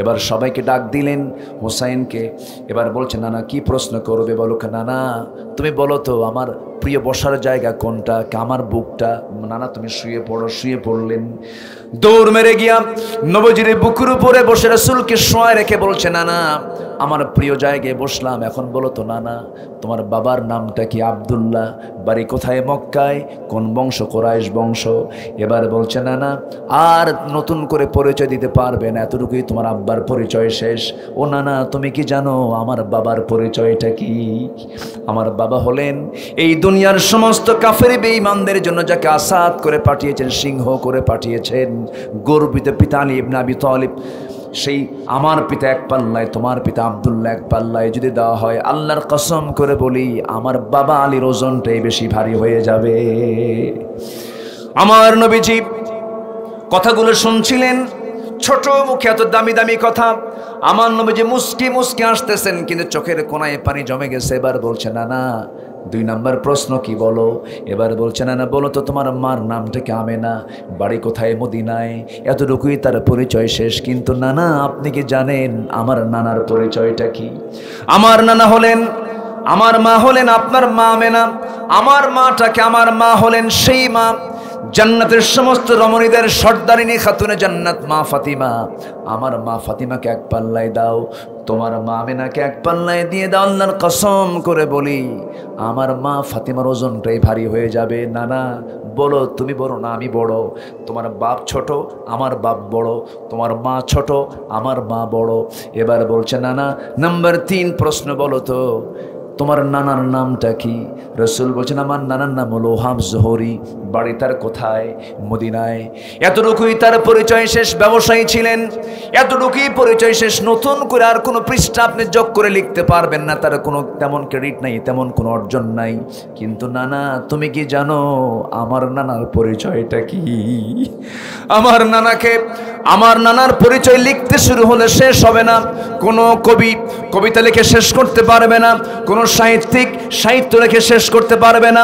এবার সবাইকে ডাক দিলেন, হুসাইনকে। এবার বলছে, না কি প্রশ্ন করবে বলো? না তুমি বলো তো, আমার প্রিয় বসার জায়গা কোনটা? আমার বুকটা। না তুমি শুয়ে পড়ো। শুয়ে পড়লেন। দৌড় মেরে গিয়া নবীজির বুকের উপরে বসে রাসূলকে শোয়ায় রেখে বলছে, না আমার প্রিয় জায়গায় বসলাম। এখন বলো তো না তোমার বাবার নামটা কি? আব্দুল্লাহ। বাড়ি কোথায়? মক্কায়। কোন বংশ? কুরাইশ বংশ। এবার বলছে, না আর নতুন করে পরিচয় দিতে পারবে না, এতটুকুই তোমার আব্বার পরিচয় শেষ। ও না তুমি কি জানো আমার বাবার পরিচয়টা কি? আমার বাবা হলেন এই দুনিয়ার সমস্ত কাফের বেঈমানদের জন্য যাকে আসাদ করে পাঠিয়েছেন, সিংহ করে পাঠিয়েছেন, গর্বিত পিতা আলী ইবনে আবি তালিব। সেই আমার পিতা এক পাল্লায়, তোমার পিতা আব্দুল্লাহ এক পাল্লায় যদি দেওয়া হয়, আল্লাহর কসম করে বলি আমার বাবা আলীর ওজনটাই বেশি ভারী হয়ে যাবে। আমার নবীজি কথাগুলো শুনছিলেন, ছোট মুখে এত দামি দামি কথা। আমার নবীজি মুস্কি মুস্কি আসতেছেন, কিন্তু চোখের কোনায় পানি জমে গেছে। এবার বলছে, না 2 নম্বর প্রশ্ন কি বলো? এবার বলছে, না বলো তো তোমার মার নামটা কি? আমেনা। বাড়ি কোথায়? মদিনায়। এতটুকুই তার পরিচয় শেষ। কিন্তু না আপনি কি জানেন আমার নানার পরিচয়টা কি? আমার নানা হলেন, আমার মা হলেন আপনার মা আমেনা। আমার মাটাকে, আমার মা হলেন সেই মা জান্নাতের সমস্ত রমণীদের সর্দারিনী খাতুনে জান্নাত মা ফাতিমা। আমার মা ফাতিমাকে এক পাল্লায় দাও, তোমার মা আমেনাকে এক পাল্লায় দিয়ে দাও। আল্লাহর কসম করে বলি আমার মা ফাতিমার ওজনটাই ভারী হয়ে যাবে। না বলো, তুমি বলো না আমি বড়। তোমার বাপ ছোট, আমার বাপ বড়। তোমার মা ছোট, আমার মা বড়। এবার বলছে, না নাম্বার 3 প্রশ্ন বলো তো তোমার নানার নামটা কি? রাসূল বলছেন, আমার নানার নাম হলো ওহাব জোহরি। বাড়ি তার কোথায়? মদিনায়। এতটুকুই তার পরিচয় শেষ। ব্যবসায়ী ছিলেন, এতটুকুই পরিচয় শেষ। নতুন করে আর কোনো পৃষ্ঠা আপনি যোগ করে লিখতে পারবেন না। তার কোনো তেমন ক্রেডিট নাই, তেমন কোনো অর্জন নাই। কিন্তু নানা তুমি কি জানো আমার নানার পরিচয়টা কি? আমার নানাকে, আমার নানার পরিচয় লিখতে শুরু হলে শেষ হবে না। কোনো কবি কবিতা লিখে শেষ করতে পারবে না, কোনো সাহিত্যিক সাহিত্য লিখে শেষ করতে পারবে না।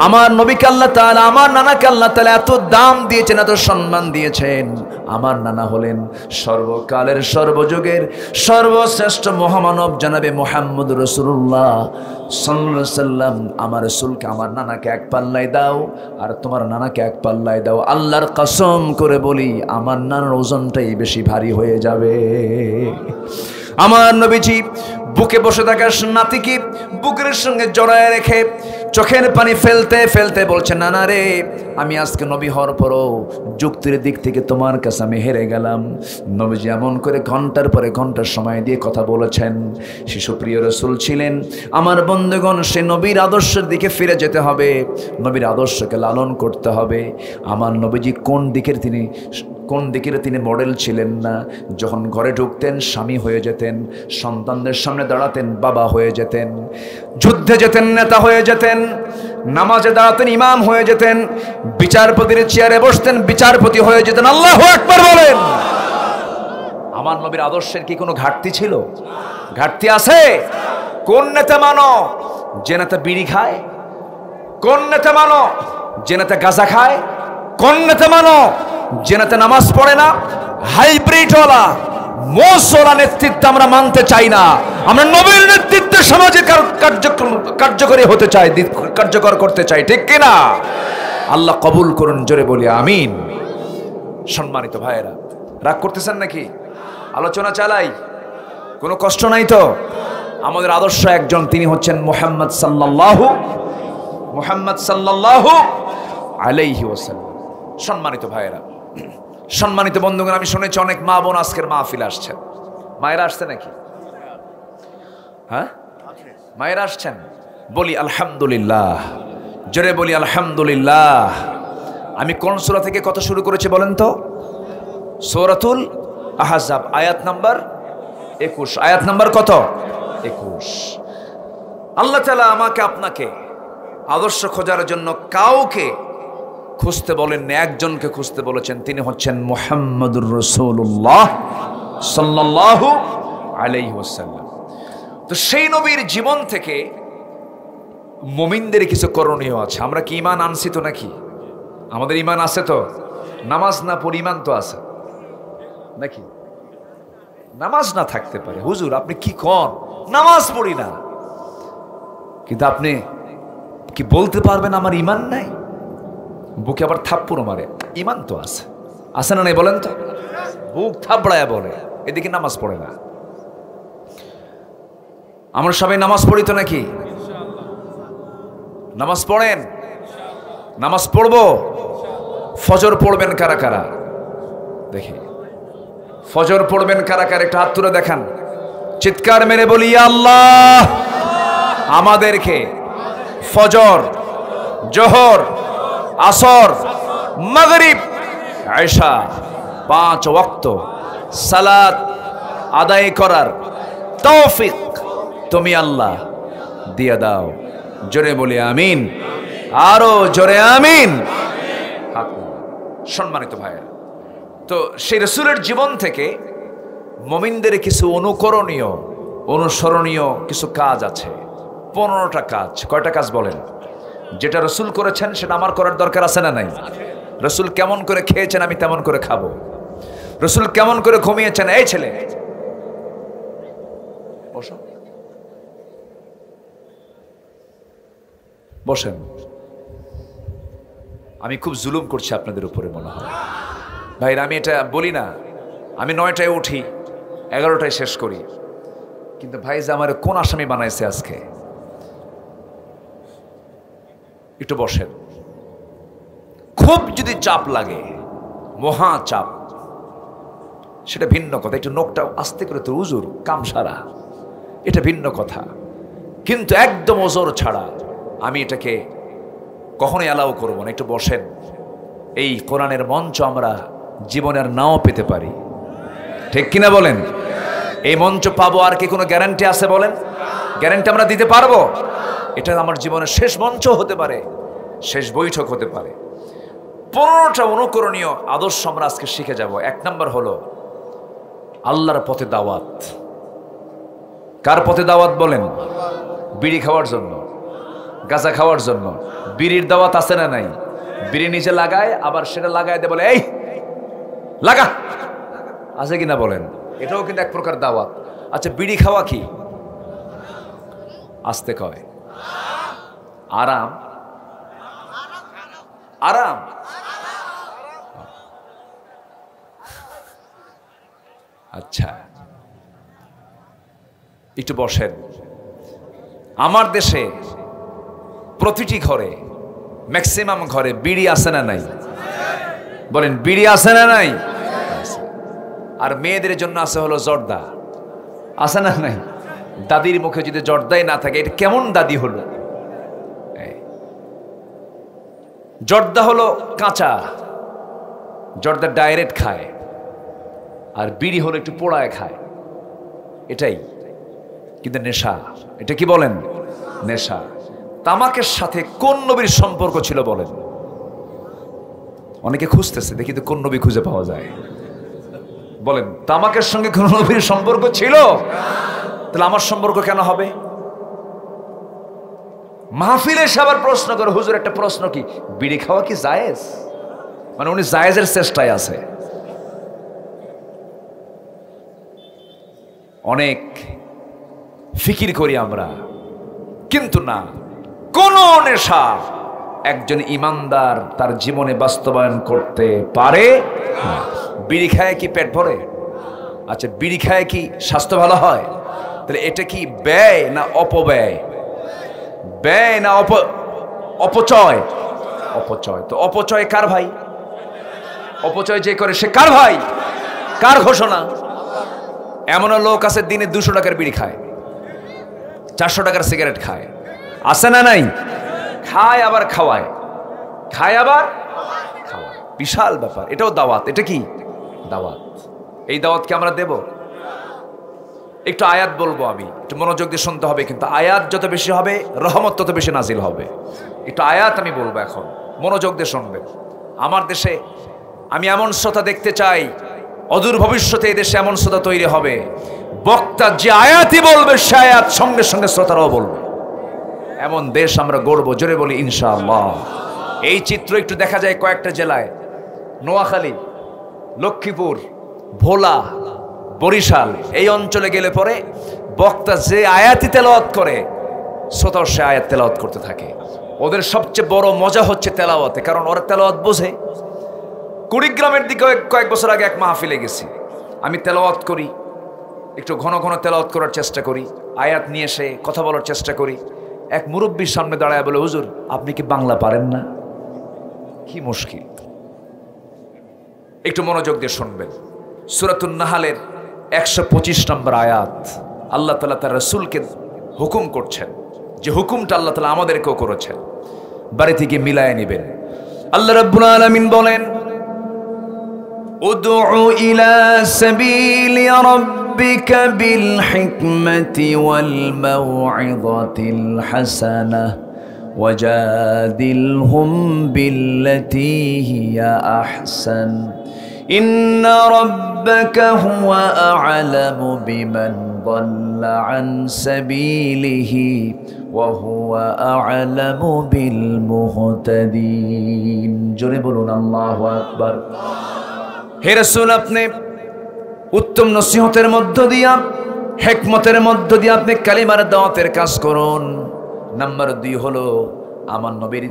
আমার নবীকে আল্লাহ তাআলা, আমার নানাকে আল্লাহ তাআলা এত দাম দিয়েছেন, এত সম্মান দিয়েছেন। আমার নানা হলেন সর্বকালের সর্বযুগের সর্বশ্রেষ্ঠ মহামানব জনাবে মুহাম্মদ রাসূলুল্লাহ সাল্লাল্লাহু আলাইহি সাল্লাম। আমার রাসূলকে, আমার নানাকে এক পাল্লায় দাও, আর তোমার নানাকে এক পাল্লায় দাও। আল্লাহর কসম করে বলি আমার নানার ওজনটাই বেশি ভারী হয়ে যাবে। আমার নবীজি বুকে বসে থাকা নাতিকে বুকের সঙ্গে জড়ায় রেখে চোখের পানি ফেলতে ফেলতে বলছে, নানা রে আমি আজকে নবী হওয়ার পরও যুক্তির দিক থেকে তোমার কাছে আমি হেরে গেলাম। নবীজি এমন করে ঘন্টার পরে ঘন্টার সময় দিয়ে কথা বলেছেন। শিশুপ্রিয় রাসূল ছিলেন। আমার বন্ধুগণ, সে নবীর আদর্শের দিকে ফিরে যেতে হবে, নবীর আদর্শকে লালন করতে হবে। আমার নবীজি কোন দিকের তিনি মডেল ছিলেন না। যখন ঘরে ঢুকতেন স্বামী হয়ে যেতেন, সন্তানদের সামনে দাঁড়াতেন বাবা হয়ে যেতেন, যুদ্ধে যেতেন নেতা হয়ে যেতেন, নামাজে দাঁড়াতেন ইমাম হয়ে যেতেন, বিচারপতির চেয়ারে বসতেন বিচারপতি হয়ে যেতেন। আল্লাহু আকবার বলেন। আমার নবীর আদর্শের কি কোনো ঘাটতি ছিল? ঘাটতি আছে? কোন নেতা মানো যে নেতা বিড়ি খায়? কোন নেতা মানো যে নেতা গাঁজা খায়? কোন নেতা মানো যে নেতা নামাজ পড়ে না? হাইব্রিডওয়ালা মোসওয়ালা নেতৃত্ব আমরা মানতে চাই না। আমরা নবীর নেতৃত্বে সমাজে কার্যকরী হতে চাই, কার্যকর করতে চাই, ঠিক কিনা? আল্লাহ কবুল করুন, জোরে বলি আমিন। সম্মানিত ভাইয়েরা, রাগ করতেছেন নাকি? আলোচনা চালাই, কোনো কষ্ট নাই তো? আমাদের আদর্শ একজন, তিনি হচ্ছেন মুহাম্মদ সাল্লাল্লাহু আলাইহি ওয়াসাল্লাম। সম্মানিত ভাইয়েরা, সম্মানিত বন্ধুগণ, আমি শুনেছি অনেক মা বোন আজকের মাহফিল আসছেন। মায়েরা আসছে নাকি? হ্যাঁ, মায়েরা আসছেন? বলি আলহামদুলিল্লাহ, জোরে বলি আলহামদুলিল্লাহ। আমি কোন সূরা থেকে কথা শুরু করেছি বলেন তো? সূরাতুল আহজাব, আয়াত নাম্বার 21। আয়াত নাম্বার কত? 21। আল্লাহ তাআলা আমাকে আপনাকে আদর্শ খোঁজার জন্য কাউকে খুঁজতে বলেন, একজনকে খুঁজতে বলেছেন, তিনি হচ্ছেন মুহাম্মদুর রাসূলুল্লাহ সাল্লাল্লাহু আলাইহি ওয়াসাল্লাম। তো সেই নবীর জীবন থেকে মুমিনদের কিছু করণীয় আছে। আমরা কি ঈমান আনছি তো নাকি? আমাদের ঈমান আছে তো? নামাজ না পড়ি ঈমান তো আছে নাকি? নামাজ না থাকতে পারে, হুজুর আপনি কি কন, নামাজ পড়ি না, কিন্তু আপনি কি বলতে পারবেন আমার ঈমান নাই? বুকে আবার থাপ্পড় মারে, ঈমান তো আছে, আছে না নাই বলেন তো? বুক থাপড়ায় বলে, এদিকে নামাজ পড়ে না। আমরা সবাই নামাজ পড়ি তো নাকি? নামাজ পড়েন? নামাজ পড়বো। ফজর পড়বেন কারা কারা দেখি? ফজর পড়বেন কারা কারা? একটা হাত তুলে দেখান, চিৎকার মেরে বলি ইয়া আল্লাহ আমাদেরকে ফজর, জোহর, আসর, মাগরিব, ইশা 5 ওয়াক্ত সালাত আদায় করার তৌফিক তুমি আল্লাহ দিয়ে দাও। জোরে বলি আমিন, আরো জোরে আমিন। সম্মানিত ভাইয়া, তো সেই রাসূলের জীবন থেকে মুমিনদের কিছু অনুকরণীয়, অনুসরণীয় কিছু কাজ আছে। 15টা কাজ। কয়টা কাজ বলেন? যেটা রাসূল করেছেন সেটা আমার করার দরকার আছে না নাই? রাসূল কেমন করে খেয়েছেন আমি তেমন করে খাবো। রাসূল কেমন করে ঘুমিয়েছেন, এই ছেলে বসো, বসেন। আমি খুব জুলুম করছি আপনাদের উপরে মনে হয় ভাইরা। আমি এটা বলি না, আমি 9টায় উঠি 11টায় শেষ করি, কিন্তু ভাই যে আমার কোন আসামি বানাইছে আজকে। একটু বসেন। খুব যদি চাপ লাগে, মহা চাপ, সেটা ভিন্ন কথা। একটু নখটা আস্তে করে তো হুজুর কাম সারা, এটা ভিন্ন কথা। কিন্তু একদম ওজোর ছাড়া আমি এটাকে কখনোই অ্যালাউ করব না। একটু বসেন। এই কোরআনের মঞ্চ আমরা জীবনের নাও পেতে পারি, ঠিক কিনা বলেন? এই মঞ্চ পাবো আর কি কোনো গ্যারান্টি আছে বলেন? গ্যারান্টি আমরা দিতে পারবো? এটা আমার জীবনের শেষ মঞ্চ হতে পারে, শেষ বৈঠক হতে পারে। 15টা অনুকরণীয় আদর্শ আমরা আজকে শিখে যাব। 1 নম্বর হলো আল্লাহর পথে দাওয়াত। কার পথে দাওয়াত বলেন? বিড়ি খাওয়ার জন্য, গাঁজা খাওয়ার জন্য। বিড়ির দাওয়াত আছে না নাই? বিড়ি নিচে লাগায়, আবার সেটা লাগায় দিয়ে বলে এই লাগা, আছে কিনা বলেন? এটাও কিন্তু এক প্রকার দাওয়াত। আচ্ছা, বিড়ি খাওয়া কি? আস্তে কয় আরাম, আরাম। আচ্ছা, একটু বসেন। আমার দেশে প্রতিটি ঘরে, ম্যাক্সিমাম ঘরে বিড়ি আছে না নাই? বলেন, বিড়ি আছে না নাই? আর মেয়েদের জন্য আছে হলো জর্দা, আছে না নাই? দাদির মুখে যদি জর্দাই না থাকে, এটা কেমন দাদি হলো? জর্দা হলো কাঁচা, জর্দা ডাইরেক্ট খায়, আর বিড়ি হলো একটু পোড়ায় খায়, এটাই কিন্তু নেশা। এটা কি বলেন? নেশা। তামাকের সাথে কোন নবীর সম্পর্ক ছিল বলেন? অনেকে খুঁজতেছে, দেখি তো কোন নবী খুঁজে পাওয়া যায়। বলেন, তামাকের সঙ্গে কোন নবীর সম্পর্ক ছিল? তাহলে আমার সম্পর্ক কেন হবে? মাহফিলে সবার প্রশ্ন করে, হুজুর একটা প্রশ্ন, কি বিড়ি খাওয়া কি জায়েজ? মানে উনি জায়েজের চেষ্টায় আছে। অনেক ফিকির করি আমরা, কিন্তু না, কোন নেশা একজন ইমানদার তার জীবনে বাস্তবায়ন করতে পারে না। বিড়ি খায় কি পেট ভরে? আচ্ছা, বিড়ি খায় কি স্বাস্থ্য ভালো হয়? তাহলে এটা কি ব্যয় না অপব্যয়? ব্যয় না অপচয়? অপচয়। তো অপচয় কার ভাই? অপচয় যে করে সে কার ভাই? কার ঘোষণা? এমনও লোক আছে দিনে 200 টাকার বিড়ি খায়, 400 টাকার সিগারেট খায়, আছে না নাই? খায় আবার খাওয়ায়, খায় আবার খাওয়ায়, বিশাল ব্যাপার। এটাও দাওয়াত। এটা কি দাওয়াত? এই দাওয়াতকে আমরা দেব? একটু আয়াত বলবো, আমি একটু মনোযোগ দিয়ে শুনতে হবে, কিন্তু আয়াত যত বেশি হবে রহমত তত বেশি নাজিল হবে। একটু আয়াত আমি বলবো, এখন মনোযোগ দিয়ে শুনবেন। আমার দেশে আমি এমন শ্রোতা দেখতে চাই, অদূর ভবিষ্যতে এই দেশে এমন শ্রোতা তৈরি হবে, বক্তা যে আয়াতই বলবে সে আয়াত সঙ্গে সঙ্গে শ্রোতারাও বলবে। এমন দেশ আমরা গড়ব, জোরে বলি ইনশাআল্লাহ। এই চিত্র একটু দেখা যায় কয়েকটা জেলায়, নোয়াখালী, লক্ষ্মীপুর, ভোলা, বরিশাল, এই অঞ্চলে গেলে পরে বক্তা যে আয়াতই তেলাওয়াত করে শ্রোতাও সে আয়াত তেলাওয়াত করতে থাকে। ওদের সবচেয়ে বড় মজা হচ্ছে তেলাওয়াতে, কারণ ওরা তেলাওয়াত বোঝে। কুড়িগ্রামের দিকে কয়েক বছর আগে এক মাহফিলে গেছি, আমি তেলাওয়াত করি, একটু ঘন ঘন তেলাওয়াত করার চেষ্টা করি, আয়াত নিয়ে এসে কথা বলার চেষ্টা করি। এক মুরব্বীর সামনে দাঁড়ায় বলে, হুজুর আপনি কি বাংলা পারেন না? কি মুশকিল। একটু মনোযোগ দিয়ে শুনবেন। সূরাতুন নাহলের 125 নম্বর আয়াত, আল্লাহ তাআলা তার রাসূলকে হুকুম করছেন, যে হুকুমটা আল্লাহ তাআলা আমাদেরকেও করেছেন, বাড়ি থেকে মিলায় নেবেন। আল্লাহ রাব্বুল আলামিন বলেন, উদউ ইলা সাবিলি রাব্বিকা বিল হিকমাতি ওয়াল মাউইযাতিল হাসানাহ ওয়াজাদিলহুম বিল্লাতী হিয়া আহসান ইন্না রাব্বাকা হুয়া আ'লামু বিমান দাল্লা আন সাবিলিহি ওয়া হুয়া আ'লামু বিল মুহতাদিন। জোরে বলুন আল্লাহু আকবার। হে রাসূল, আপনি উত্তম নসিহতের মধ্য দিয়া, হিকমতের মধ্য দিয়ে আপনি কালিমার দাওয়াতের কাজ করুন। নাম্বার 2 হলো, আমার নবীর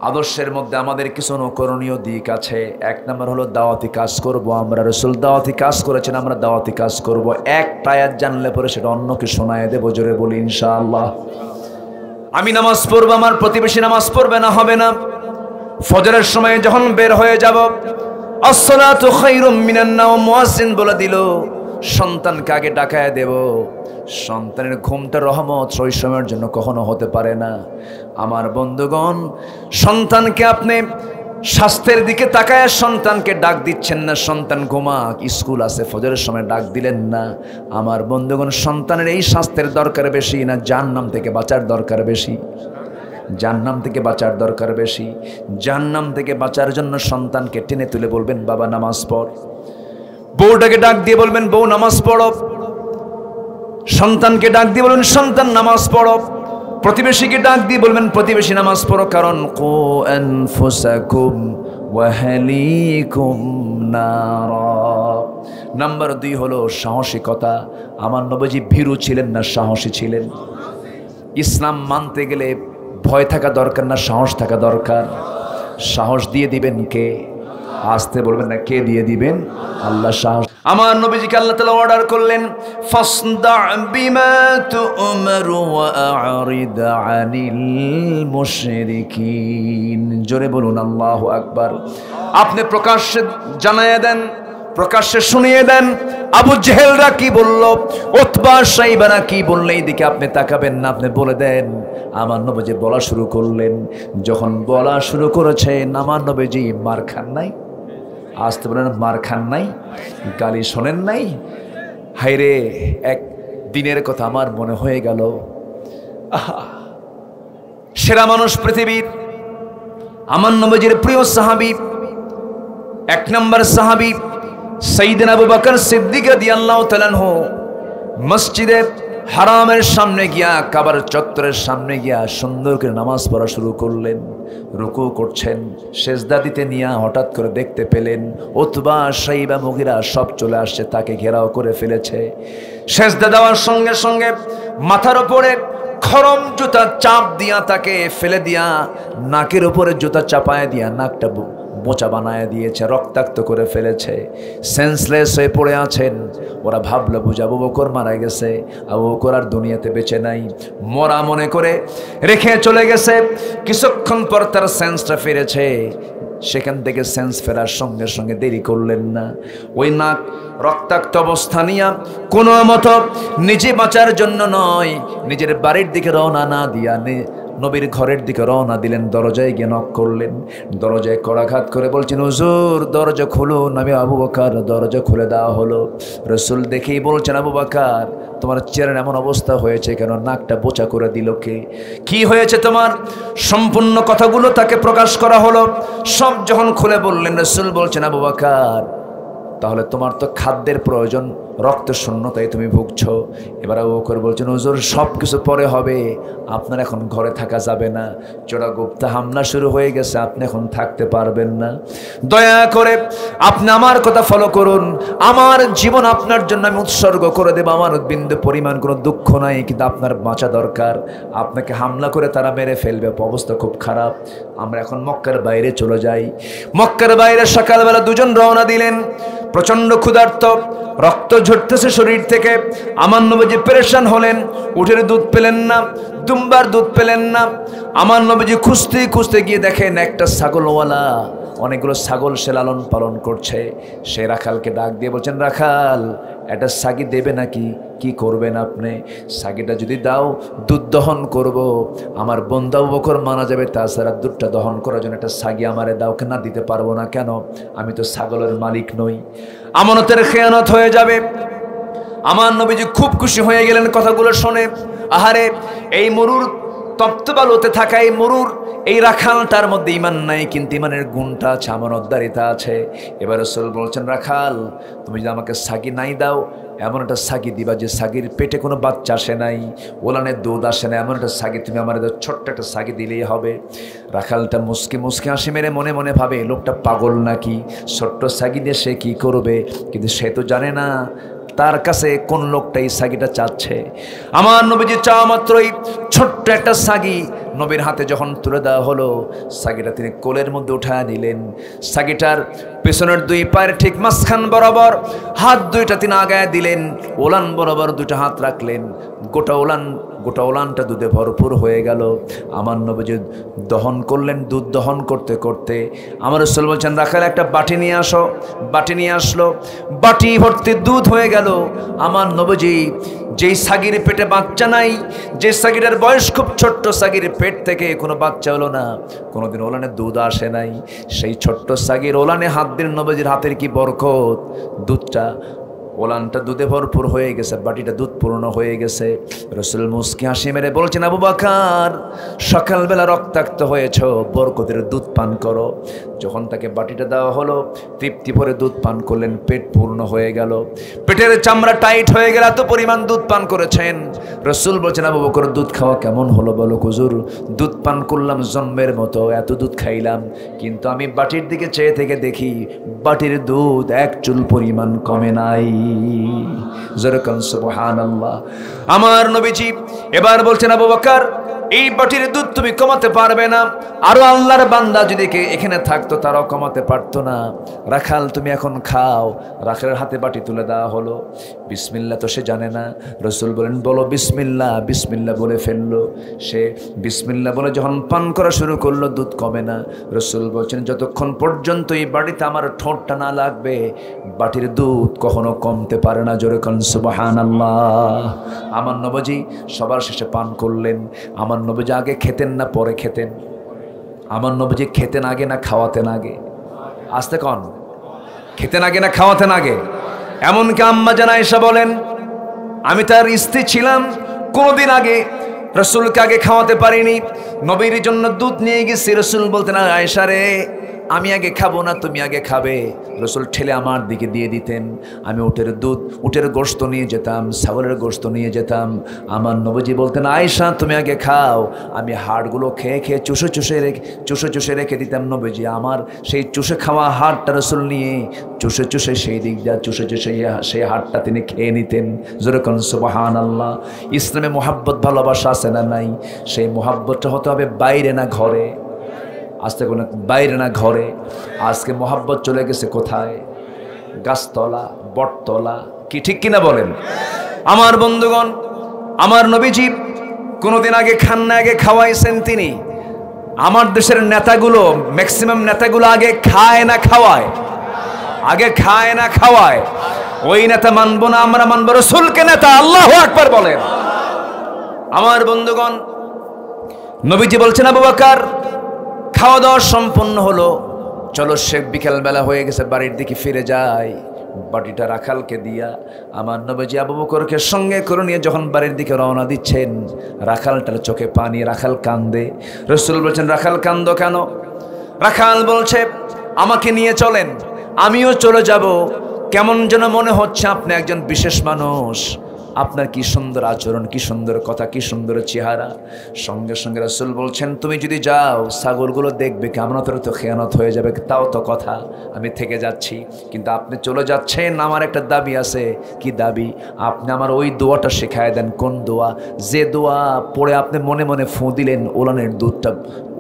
আদর্শের মধ্যে আমাদের কিছু অনুকরণীয় দিক আছে। 1 নম্বর হলো দাওয়াতি কাজ করব আমরা। রাসূল দাওয়াতি কাজ করেছেন, আমরা দাওয়াতি কাজ করব। একটা আয়াত জানলে পরে সেটা অন্যকে শোনায় দেব, জোরে বলি ইনশাআল্লাহ। আমি নামাজ পড়ব, আমার প্রতিবেশী নামাজ পড়বে না, হবে না। ফজরের সময় যখন বের হয়ে যাব, আসসালাতু খায়রুম মিনান নাওম মুয়াজ্জিন বলে দিল, সন্তানকে আগে ডাকায় দেব। সন্তানের ঘুমটা রহমত শৈশবের জন্য কখনো হতে পারে না। আমার বন্ধুগণ, সন্তানকে আপনি স্বাস্থ্যের দিকে তাকায় সন্তানকে ডাক দিচ্ছেন না, সন্তান ঘুমাক, স্কুল আছে, ফজরের সময় ডাক দিলেন না। আমার বন্ধুগণ, সন্তানের এই স্বাস্থ্যের দরকার বেশি না জাহান্নাম থেকে বাঁচার দরকার বেশি? জাহান্নাম থেকে বাঁচার দরকার বেশি। জাহান্নাম থেকে বাঁচার জন্য সন্তানকে টেনে তুলে বলবেন, বাবা নামাজ পড়। বউটাকে ডাক দিয়ে বলবেন, বউ নামাজ পড়ো। সন্তানকে ডাক দিয়ে বলবেন, সন্তান নামাজ পড়ো। প্রতিবেশীকে ডাক দিয়ে বলবেন, প্রতিবেশী নামাজ পড়ো। কারণ কু আনফুসাকুম ওয়া আহলিকুম নারা। নাম্বার 2 হলো সাহসিকতা। আমার নবীজি ভীরু ছিলেন না, সাহসী ছিলেন। ইসলাম মানতে গেলে ভয় থাকা দরকার না, সাহস থাকা দরকার। সাহস দিয়ে দিবেন কে? আসতে বলবেন না, কে দিয়ে দিবেন? আল্লাহ সাহস। আমার নবীজিকে আল্লাহ তাআলা অর্ডার করলেন, ফাসদা বিমা তু'মারু ওয়া আ'রিদ আনিল মুশরিকিন। জোরে বলুন আল্লাহু আকবার। আপনি প্রকাশ্যে জানায়া দেন, প্রকাশ্যে শুনিয়ে দেন, আবু জেহেলরা কি বলল, উতবা সাইবারা কি বলল, এই দিকে আপনি তাকাবেন না, আপনি বলে দেন। আমার নবীজি বলা শুরু করলেন। যখন বলা শুরু করেছেন, আমার নবীজি মার খান নাই? আসতে বলেন, মার খান নাই? গালি শোনেন নাই? হায়রে, এক দিনের কথা আমার মনে হয়ে গেল। সেরা মানুষ পৃথিবীর, আমার নবীজির প্রিয় সাহাবী, 1 নম্বর সাহাবী সাইয়েদনা আবু বকর সিদ্দিক রাদিয়াল্লাহু তাআলা আনহু মসজিদে হারামের সামনে গিয়া, কাবার চত্বরের সামনে গিয়া সুন্দর করে নামাজ পড়া শুরু করলেন। রুকু করছেন, সেজদা দিতে নিয়ে হঠাৎ করে দেখতে পেলেন উতবা, সাইবা, মুগিরা সব চলে আসছে, তাকে ঘেরাও করে ফেলেছে। সেজদা দেওয়ার সঙ্গে সঙ্গে মাথার উপরে খরম জুতা চাপ দিয়া, তাকে ফেলে দিয়া নাকের উপরে জুতা চাপায় দিয়া নাকটা মোচা বানায় দিয়েছে, রক্তাক্ত করে ফেলেছে। সেন্সলেস হয়ে পড়ে আছেন। ওরা ভাবলো বুঝি আবু বকর মারা গেছে, আবু বকর আর দুনিয়াতে বেঁচে নাই, মরা মনে করে রেখে চলে গেছে। কিছুক্ষণ পর তার সেন্সটা ফিরেছে। সেখান থেকে সেন্স ফেরার সঙ্গে সঙ্গে দেরি করলেন না। ওই নাক রক্তাক্ত অবস্থা নিয়ে কোনো মতো নিজে বাঁচার জন্য নয়, নিজের বাড়ির দিকে রওনা না দিয়া নবীর ঘরের দিকে রওনা দিলেন। দরজায় গিয়ে নক করলেন, দরজায় কড়াঘাত করে বলছেন, হুজুর দরজা খুলুন। আমি আবু বকর, দরজা খুলে দেওয়া হলো। রসুল দেখেই বলছেন, আবু বকর তোমার চেহারার এমন অবস্থা হয়েছে কেন? নাকটা বোচা করে দিল কে? কি হয়েছে তোমার? সম্পূর্ণ কথাগুলো তাকে প্রকাশ করা হলো। সব যখন খুলে বললেন, রসুল বলছেন, আবু বকর তাহলে তোমার তো খাদ্যের প্রয়োজন, রক্ত শূন্যতায় তুমি ভুগছো। এবার আবু বকর বলছেন, হুজুর সব কিছু পরে হবে, আপনার এখন ঘরে থাকা যাবে না, চোরাগুপ্তা হামলা শুরু হয়ে গেছে, আপনি এখন থাকতে পারবেন না। দয়া করে আপনি আমার কথা ফলো করুন, আমার জীবন আপনার জন্য আমি উৎসর্গ করে দেব, আমার বিন্দু পরিমাণ কোনো দুঃখ নাই, কিন্তু আপনার বাঁচা দরকার, আপনাকে হামলা করে তারা মেরে ফেলবে, অবস্থা খুব খারাপ, আমরা এখন মক্কার বাইরে চলে যাই। মক্কার বাইরে সকালবেলা দুজন রওনা দিলেন, প্রচন্ড ক্ষুধার্ত, রক্ত ঝরতেছে শরীর থেকে। আমার নবীজি পেরেশান হলেন, উটের দুধ পেলেন না, দুম্বার দুধ পেলেন না। আমার নবীজি খুঁজতে খুঁজতে গিয়ে দেখেন একটা ছাগলওয়ালা অনেকগুলো ছাগল সে লালন পালন করছে। সে রাখালকে ডাক দিয়ে বলছেন, রাখাল একটা সাগি দেবে নাকি? কি করবেন আপনি? সাগিটা যদি দাও দুধ দহন করব, আমার বন্ধু আবু বকর মারা যাবে, তাছাড়া দুধটা দহন করার জন্য একটা সাগি আমারে দাও। না দিতে পারবো না। কেন? আমি তো ছাগলের মালিক নই, আমানতের খেয়ানত হয়ে যাবে। আমার নবীজি খুব খুশি হয়ে গেলেন কথাগুলো শুনে। আহারে, এই মরুর তপ্ত বালুতে থাকা এই মরুর এই রাখালটার মধ্যে ইমান নাই, কিন্তু ইমানের গুণটা আছে, আমানতদারিতা আছে। এবার রাসূল বলছেন, রাখাল তুমি যদি আমাকে সাগি নাই দাও, এমন একটা সাগি দিবা যে সাগির পেটে কোনো বাচ্চা আসে নাই, ওলানের দুধ আসে না, এমন একটা সাগি তুমি আমার ছোট্ট একটা সাগি দিলেই হবে। রাখালটা মুসকি মুসকি হাসি মেরে মনে মনে ভাবে, লোকটা পাগল নাকি, ছোট্ট সাগি দিয়ে সে কী করবে? কিন্তু সে তো জানে না তার কাছে কোন লোকটা এই সাগিটা চাচ্ছে। আমার নবীজি চাওয়া মাত্রই ছোট্ট একটা সাগি নবীর হাতে যখন তুলে দেওয়া হলো, সাগিটা তিনি কোলের মধ্যে উঠায় দিলেন। সাগিটার পেছনের দুই পায়ের ঠিক মাঝখান বরাবর হাত দুইটা তিনি আগায় দিলেন, ওলান বরাবর দুইটা হাত রাখলেন, গোটা ওলানটা দুধে ভরপুর হয়ে গেল। আমার নবীজি দহন করলেন। দুধ দহন করতে করতে আমার রাসূল বলছেন, রাখাল একটা বাটি নিয়ে আসো। বাটি নিয়ে আসলো, বাটি ভর্তি দুধ হয়ে গেল। আমার নবীজি যেই সাগির পেটে বাচ্চা নাই, যে সাগিটার বয়স খুব ছোট্ট, সাগির পেট থেকে কোনো বাচ্চা হলো না, কোনোদিন ওলানে দুধ আসে নাই, সেই ছোট্ট সাগির ওলানে হাত দিন। নবীজির হাতের কি বরকত! দুধটা ওলানটা দুধে ভরপুর হয়ে গেছে, বাটিটা দুধ পূর্ণ হয়ে গেছে। রাসূল মুস্কি হাসি মেরে বলছেন, আবু বকর সকালবেলা রক্তাক্ত হয়েছ, বরকতের দুধ পান করো। যখন তাকে বাটিটা দেওয়া হলো, তৃপ্তি ভরে দুধ পান করলেন, পেট পূর্ণ হয়ে গেল, পেটের চামড়া টাইট হয়ে গেল, এত পরিমাণ দুধ পান করেছেন। রাসূল বলছেন, আবু বকর দুধ খাওয়া কেমন হলো বলো? হুজুর দুধ পান করলাম জন্মের মতো, এত দুধ খাইলাম, কিন্তু আমি বাটির দিকে চেয়ে থেকে দেখি বাটির দুধ এক চুল পরিমাণ কমে নাই। যেরকম সুবহানাল্লাহ। আমার নবীজি এবার বলছেন, আবু বকর এই বাটির দুধ তুমি কমাতে পারবে না, আরো আল্লাহর বান্দা যদি এখানে থাকতো তারাও কমাতে পারতো না। রাখাল তুমি এখন খাও। রাখালের হাতে বাটি তুলে দেওয়া হলো। বিসমিল্লাহ তো সে জানে না। রাসূল বলেন, বলো বিসমিল্লাহ। বিসমিল্লাহ বলে ফেললো। সে বিসমিল্লাহ বলে যখন পান করা শুরু করলো, দুধ কমে না। রাসূল বলছেন, যতক্ষণ পর্যন্ত এই বাটিতে আমার ঠোঁটটা না লাগবে, বাটির দুধ কখনো কমতে পারে না। জোরে কোন সুবহানাল্লাহ। আমার নবীজি সবার শেষে পান করলেন। আমার নবীজি আগে খেতেন না পরে খেতেন? আমার নবীজি খেতেন আগে না খাওয়াতেন আগে? আসতে কন, খেতেন আগে না খাওয়াতেন আগে? এমনকি আম্মা জান আয়েশা বলেন, আমি তার স্ত্রী ছিলাম, কোনোদিন আগে রাসূলকে আগে খাওয়াতে পারিনি। নবীর জন্য দুধ নিয়ে গেছি, রাসূল বলতেন, আয়েশা রে আমি আগে খাবো না, তুমি আগে খাবে। রাসূল ঠেলে আমার দিকে দিয়ে দিতেন। আমি উটের গোশত নিয়ে যেতাম, ছাগলের গোশত নিয়ে যেতাম। আমার নবীজি বলতেন, আয়েশা তুমি আগে খাও। আমি হাড়গুলো খেয়ে খেয়ে চুষে রেখে দিতাম। নবীজি আমার সেই চুষে খাওয়া হাড়টা রাসূল নিয়ে চুষে সেই দিক যা চুষে সেই হাড়টা তিনি খেয়ে নিতেন। যেরকম সুবহানাল্লাহ। ইসলামে মোহাব্বত ভালোবাসা আছে না নাই? সেই মোহাব্বতটা হতে হবে বাইরে না ঘরে। আজকে কোনো বাইরে না ঘরে। আজকে মোহাব্বত চলে গেছে কোথায়? গাছতলা, বটতলা। কি ঠিক কিনা বলেন? আমার বন্ধুগণ, আমার নবীজি কোনোদিন আগে খান না, আগে খাওয়াইছেন তিনি। আমার দেশের নেতাগুলো, ম্যাক্সিমাম নেতাগুলো আগে খায় না খাওয়ায়, আগে খায় না খাওয়ায়। ওই নেতা মানবো না, আমরা মানবো রাসূলকে নেতা। আল্লাহু আকবার বলেন। আমার বন্ধুগণ, নবীজি বলছেন, আবু বকর খাওয়া দাওয়া সম্পন্ন হলো, চলো শেখ বিকেল বেলা হয়ে গেছে, বাড়ির দিকে ফিরে যায়। বাটিটা রাখালকে দিয়া আমার নবীজি আবু বকরকে সঙ্গে করে নিয়ে যখন বাড়ির দিকে রওনা দিচ্ছেন, রাখালটার চোখে পানি, রাখাল কান্দে। রাসূল বলছেন, রাখাল কান্দো কেন? রাখাল বলছে, আমাকে নিয়ে চলেন, আমিও চলে যাব। কেমন যেন মনে হচ্ছে আপনি একজন বিশেষ মানুষ, আপনার কি সুন্দর আচরণ, কি সুন্দর কথা, কি সুন্দর চেহারা। সঙ্গে সঙ্গে রাসূল বলছেন, তুমি যদি যাও ছাগলগুলো দেখবে, কেমন তো খেয়ানত হয়ে যাবে, তাও তো কথা, আমি থেকে যাচ্ছি। কিন্তু আপনি চলে যাচ্ছেন, আমার একটা দাবি আছে। কি দাবি? আপনি আমার ওই দোয়াটা শেখায় দেন। কোন দোয়া? যে দোয়া পড়ে আপনি মনে মনে ফু দিলেন,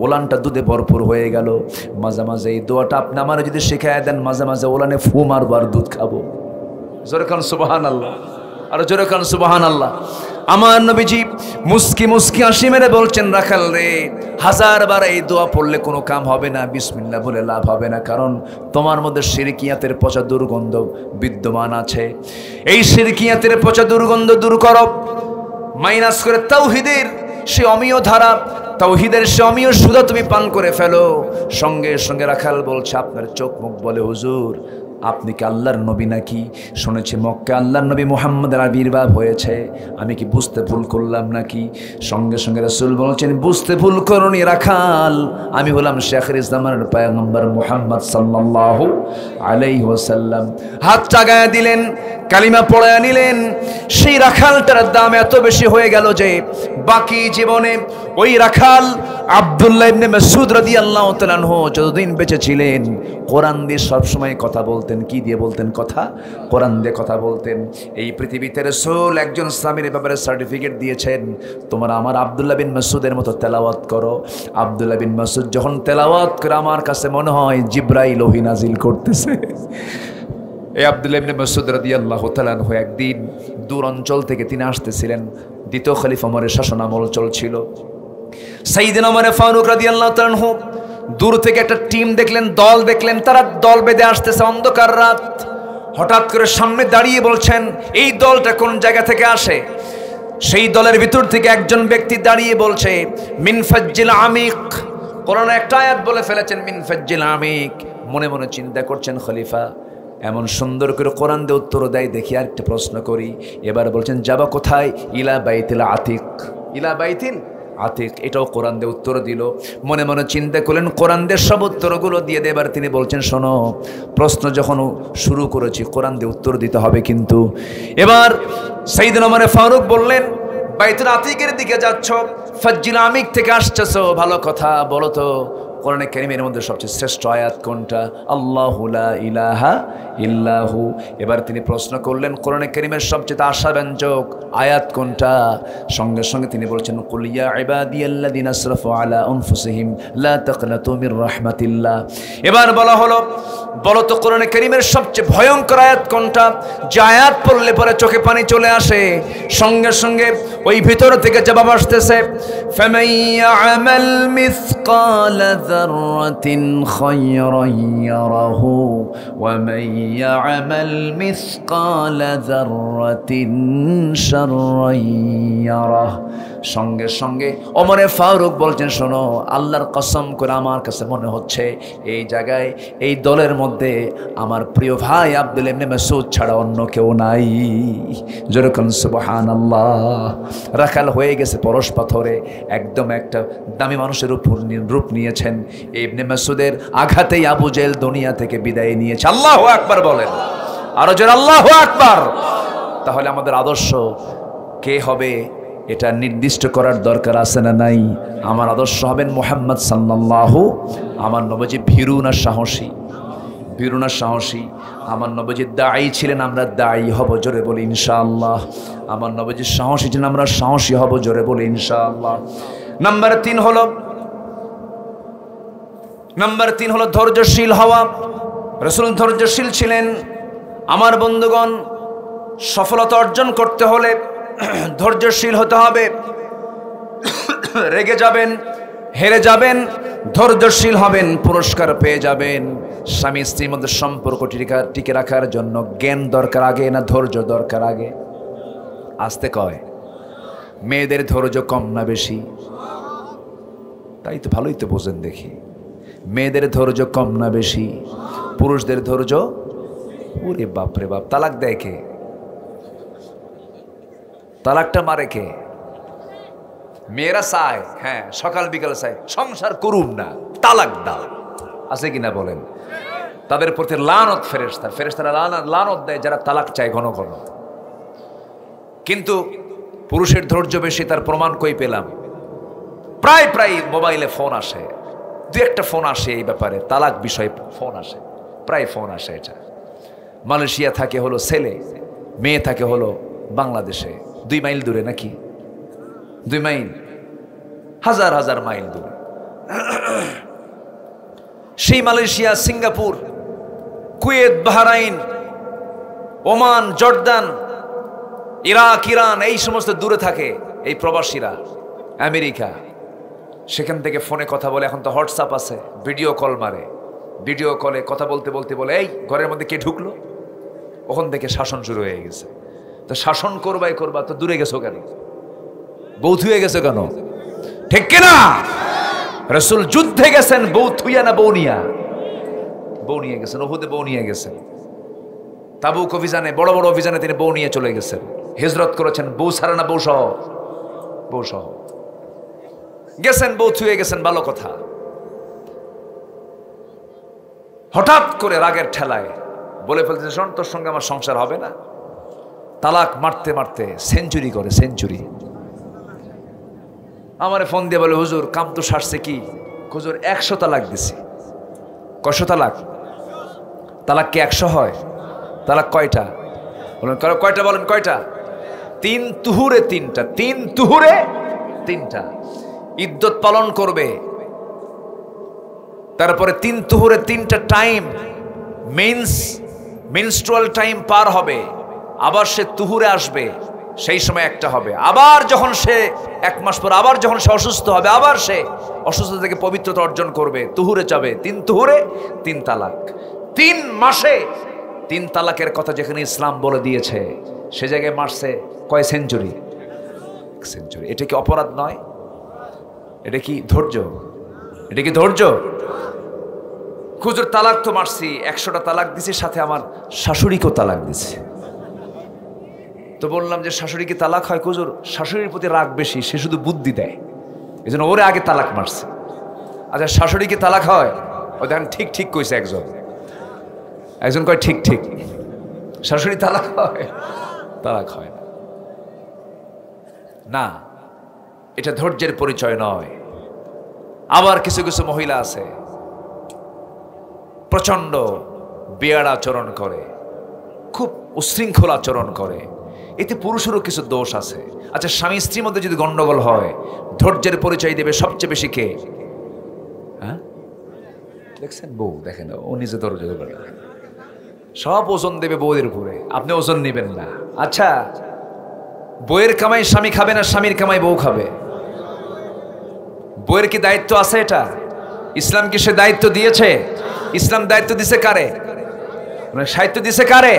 ওলানটা দুধে ভরপুর হয়ে গেল। মাঝে মাঝে এই দোয়াটা আপনি আমার যদি শেখায় দেন, মাঝে মাঝে ওলানে ফু মারবো আর দুধ খাবো। জোরে কান সুবহানাল্লাহ, আর জোরে কান সুবহানাল্লাহ। আমার নবীজি মুস্কি মুস্কি হাসি মেরে বলছেন, রাখাল রে, 1000 বার এই দোয়া পড়লে কোনো কাম হবে না, বিসমিল্লাহ বলে লাভ হবে না, কারণ তোমার মধ্যে শিরকিয়াতের পচা দুর্গন্ধ বিদ্যমান আছে। এই শিরকিয়াতের পচা দুর্গন্ধ দূর করো, মাইনাস করে তাওহীদের সে অমীয় ধারা, তাওহীদের সে অমীয় সুধা তুমি পান করে ফেলো। সঙ্গে সঙ্গে রাখাল বলছে, আপনার চোখ মুখ বলে, হুজুর আপনি কি আল্লাহর নবী নাকি? শুনেছি মক্কা আল্লাহর নবী মুহাম্মদের আবির্ভাব হয়েছে, আমি কি বুঝতে ভুল করলাম নাকি? সঙ্গে সঙ্গে রাসূল বলছেন, বুঝতে ভুল করনি রাখাল, আমি হলাম শেখের জামানের পয়গম্বর মুহাম্মদ সাল্লাল্লাহু আলাইহি ওয়াসাল্লাম। হাত চাগায় দিলেন, কালিমা পড়ায় নিলেন। সেই রাখালটার দাম এত বেশি হয়ে গেল যে বাকি জীবনে ওই রাখাল আব্দুল্লাহ ইবনে মাসউদ রাদিয়াল্লাহু তাআলা আনহু যতদিন বেঁচে ছিলেন, কোরআন দিয়ে সবসময় কথা বলতেন। কি দিয়ে বলতেন কথা? কোরআন দিয়ে কথা বলতেন। এই পৃথিবীতে রাসূল একজন সাহাবীর ব্যাপারে সার্টিফিকেট দিয়েছেন, তোমরা আমার আব্দুল্লাহ বিন মাসউদের মতো তেলাওয়াত করো। আব্দুল্লাহ বিন মাসউদ যখন তেলাওয়াত করে, আমার কাছে মনে হয় জিবরাইল ওহী নাজিল করতেছে। এই আব্দুল্লাহ ইবনে মাসউদ রাদিয়াল্লাহু তাআলা আনহু একদিন দূর অঞ্চল থেকে তিনি আসতেছিলেন। দ্বিতীয় খলিফা ওমরের শাসনামল চলছিল। সাইয়েদনা ওমর ফারুক রাদিয়াল্লাহু তাআলা আনহু দূর থেকে একটা টিম দেখলেন, দল দেখলেন, তারা দল বেঁধে আসতেছে, অন্ধকার রাত। হঠাৎ করে সামনে দাঁড়িয়ে বলছেন, এই দলটা কোন জায়গা থেকে আসে? সেই দলের ভিতর থেকে একজন ব্যক্তি দাঁড়িয়ে বলছে, মিন ফাজ্জিল আমিক। কোরআনে একটা আয়াত বলে ফেলেছেন, মিন ফাজ্জিল আমিক। মনে মনে চিন্তা করছেন, খলিফা এমন সুন্দর করে কোরআন দিয়ে উত্তর দেয়, দেখি আর একটা প্রশ্ন করি। এবার বলছেন, যাবা কোথায়? ইলা বাইতিল আতিক। ইলা বাইতিল আতিক, এটাও কোরআন দিয়ে উত্তর দিল। মনে মনে চিন্তা করলেন, কোরআন দিয়ে সব উত্তরগুলো দিয়ে দেবার তিনি বলছেন, শোনো, প্রশ্ন যখন শুরু করেছি কোরআন দিয়ে উত্তর দিতে হবে কিন্তু। এবার সাইয়েদনা ওমর ফারুক বললেন, বাইতুল আতিকের দিকে যাচ্ছ, ফাজ্জিল আমিক থেকে আসছো, ভালো কথা, বলো তো কোরআনে কারীমের মধ্যে সবচেয়ে শ্রেষ্ঠ আয়াত কোনটা? আল্লাহু লা ইলাহা ইল্লাহু। এবার তিনি প্রশ্ন করলেন, কোরআনে কারীমের সবচেয়ে আশাব্যঞ্জক আয়াত কোনটা? সঙ্গে সঙ্গে তিনি বলছেন, কুল ইয়া ইবাদিয়াল্লাযিনা আসরাফু আলা আনফুসিহিম লা তাকনাতু মির রাহমাতিল্লাহ। এবার বলা হলো, বলো তো কোরআনে কারীমের সবচেয়ে ভয়ঙ্কর আয়াত কোনটা? যে আয়াত পড়লে পরে চোখে পানি চলে আসে। সঙ্গে সঙ্গে ওই ভিতর থেকে জবাব আসতেছে, ফামান ইয়ামাল মিসকালা যাররাতিন খায়রান ইয়ারাহু ওয়া মান ইয়ামাল মিসকালা যাররাতিন শাররান ইয়ারাহু। সঙ্গে সঙ্গে ওমরে ফারুক বলছেন, শোনো, আল্লাহর কসম করে আমার কাছে মনে হচ্ছে এই জায়গায়, এই দলের মধ্যে আমার প্রিয় ভাই আব্দুল্লাহ ইবনে মাসউদ ছাড়া অন্য কেউ নাই। যেরকম সুবহানাল্লাহ। রাখাল হয়ে গেছে পরশ পাথরে, একদম একটা দামি মানুষের রূপ নিয়েছেন। ইবনে মাসউদের আঘাতেই আবু জেহেল দুনিয়া থেকে বিদায় নিয়েছে। আল্লাহু আকবার বলেন, আরো জোরে আল্লাহু আকবার। তাহলে আমাদের আদর্শ কে হবে এটা নির্দিষ্ট করার দরকার আছে না নাই? আমার আদর্শ হবেন মুহাম্মদ সাল্লাল্লাহু। আমার নবীজি ভীরু না সাহসী? ভীরু না সাহসী? আমার নবীজি দায়ী ছিলেন, আমরা দায়ী হব, জোরে বলি ইনশাআল্লাহ। আমার নবীজি সাহসী ছিলেন, আমরা সাহসী হব, জোরে বলি ইনশাআল্লাহ। নাম্বার 3 হলো ধৈর্যশীল হওয়া। রাসূল ধৈর্যশীল ছিলেন। আমার বন্ধুগণ, সফলতা অর্জন করতে হলে ধৈর্যশীল হতে হবে। রেগে যাবেন, হেরে যাবেন, ধৈর্যশীল হবেন, পুরস্কার পেয়ে যাবেন। স্বামী স্ত্রীর মধ্যে সম্পর্ক টিকে রাখার জন্য জ্ঞান দরকার আগে না ধৈর্য দরকার আগে? আসতে কয় মেয়েদের ধৈর্য কম না বেশি? তাই তো, ভালোই তো বোঝেন দেখি। মেয়েদের ধৈর্য কম না বেশি? পুরুষদের ধৈর্য, ওরে বাপরে বাপ। তালাক দেয় কে? তালাকটা মারে কে? মেয়েরা চায়, হ্যাঁ, সকাল বিকাল চায় সংসার করুম না, তালাক দাও। আছে কিনা বলেন? তাদের প্রতি লানত ফেরেশতারা লানত দেয় যারা তালাক চায় ঘন ঘন। কিন্তু পুরুষের ধৈর্য বেশি, তার প্রমাণ কই পেলাম? প্রায় প্রায় মোবাইলে ফোন আসে, দু একটা ফোন আসে এই ব্যাপারে, তালাক বিষয়ে ফোন আসে, প্রায় ফোন আসে। এটা মালয়েশিয়া থাকে হলো ছেলে, মেয়ে থাকে হলো বাংলাদেশে, 2 মাইল দূরে, নাকি 2 মাইল, হাজার হাজার মাইল দূরে। সেই Malaysia, Singapore, Kuwait, Bahrain, Oman, Jordan, Iraq, Iran, এই সমস্ত দূরে থাকে এই প্রবাসীরা, আমেরিকা। সেখান থেকে ফোনে কথা বলে। এখন তো হোয়াটসঅ্যাপ আছে, ভিডিও কল মারে। ভিডিও কলে কথা বলতে বলতে বলে, এই ঘরের মধ্যে কে ঢুকলো? ওখান থেকে শাসন শুরু হয়ে গেছে। তো শাসন করবা তো দূরে গেছো কেন? বউ থুয়ে গেছো কেন? ঠিক কিনা? রাসূল যুদ্ধে গেছেন বউ থুইয়া না বউ নিয়া? বউ নিয়ে গেছেন। উহুদে বউ নিয়ে গেছেন। তাবুক অভিযানে, বড় বড় অভিযানে তিনি বউ নিয়ে চলে গেছেন। হিজরত করেছেন বউ ছাড়া না বউ সহ? বউ সহ গেছেন, বউ থুয়ে গেছেন, ভালো কথা। হঠাৎ করে রাগের ঠেলায় বলে ফেলতে, শোন, তোর সঙ্গে আমার সংসার হবে না। তালাক মারতে মারতে সেঞ্চুরি করে, সেঞ্চুরি। আমারে ফোন দিয়ে বলে, হুজুর কাম তো সারছে কি? হুজুর 100 তালাক দিছি। কয়শো তালাক? তালাক কি 100 হয়? তালাক কয়টা বলেন? কয়টা বলেন? কয়টা? 3 তুহুরে 3টা। 3 তুহুরে 3টা। ইদ্যত পালন করবে, তারপরে 3 তুহুরে 3টা টাইম, মেনস্ট্রুয়াল টাইম পার হবে, আবার সে তুহুরে আসবে, সেই সময় একটা হবে। আবার যখন সে 1 মাস পর আবার যখন সে অসুস্থ হবে, আবার সে অসুস্থতা থেকে পবিত্রতা অর্জন করবে, তুহুরে যাবে। 3 তুহুরে 3 তালাক। 3 মাসে 3 তালাকের কথা যেখানে ইসলাম বলে দিয়েছে, সে জায়গায় মারছে কয় সেঞ্চুরি? সেঞ্চুরি। এটা কি অপরাধ নয়? এটা কি ধৈর্য? এটা কি ধৈর্য? হুজুর তালাক তো মারছি, 100টা তালাক দিছি, সাথে আমার শাশুড়িকেও তালাক দিছি। তো বললাম যে শাশুড়ি কি তালাক হয়? হুজুর শাশুড়ির প্রতি রাগ বেশি, সে শুধু বুদ্ধি দেয়, এই জন্য ওরে আগে তালাক মারছে। আচ্ছা, শাশুড়ি কি তালাক হয়? ও দেখেন ঠিক ঠিক কইছে একজন কয় ঠিক ঠিক। শাশুড়ি তালাক হয়? তালাক হয় না। না, এটা ধৈর্যের পরিচয় নয়। আবার কিছু কিছু মহিলা আছে প্রচন্ড বেয়াড়া আচরণ করে, খুব উশৃঙ্খল আচরণ করে, এতে পুরুষেরও কিছু দোষ আছে। আচ্ছা, স্বামী স্ত্রীর মধ্যে যদি গন্ডগোল হয়, ধৈর্যের পরিচয় দেবে সবচেয়ে বেশি কে? হ্যাঁ, দেখছেন? বউ। দেখেন, ও নিজে ধৈর্য দেবে, সব ওজন দেবে বউয়ের উপরে, আপনি ওজন নেবেন না। আচ্ছা, বউয়ের কামাই স্বামী খাবে না স্বামীর কামাই বউ খাবে? বউয়ের কি দায়িত্ব আছে? এটা ইসলাম কি সে দায়িত্ব দিয়েছে? ইসলাম দায়িত্ব দিছে কারে? সাহিত্য দিছে কারে?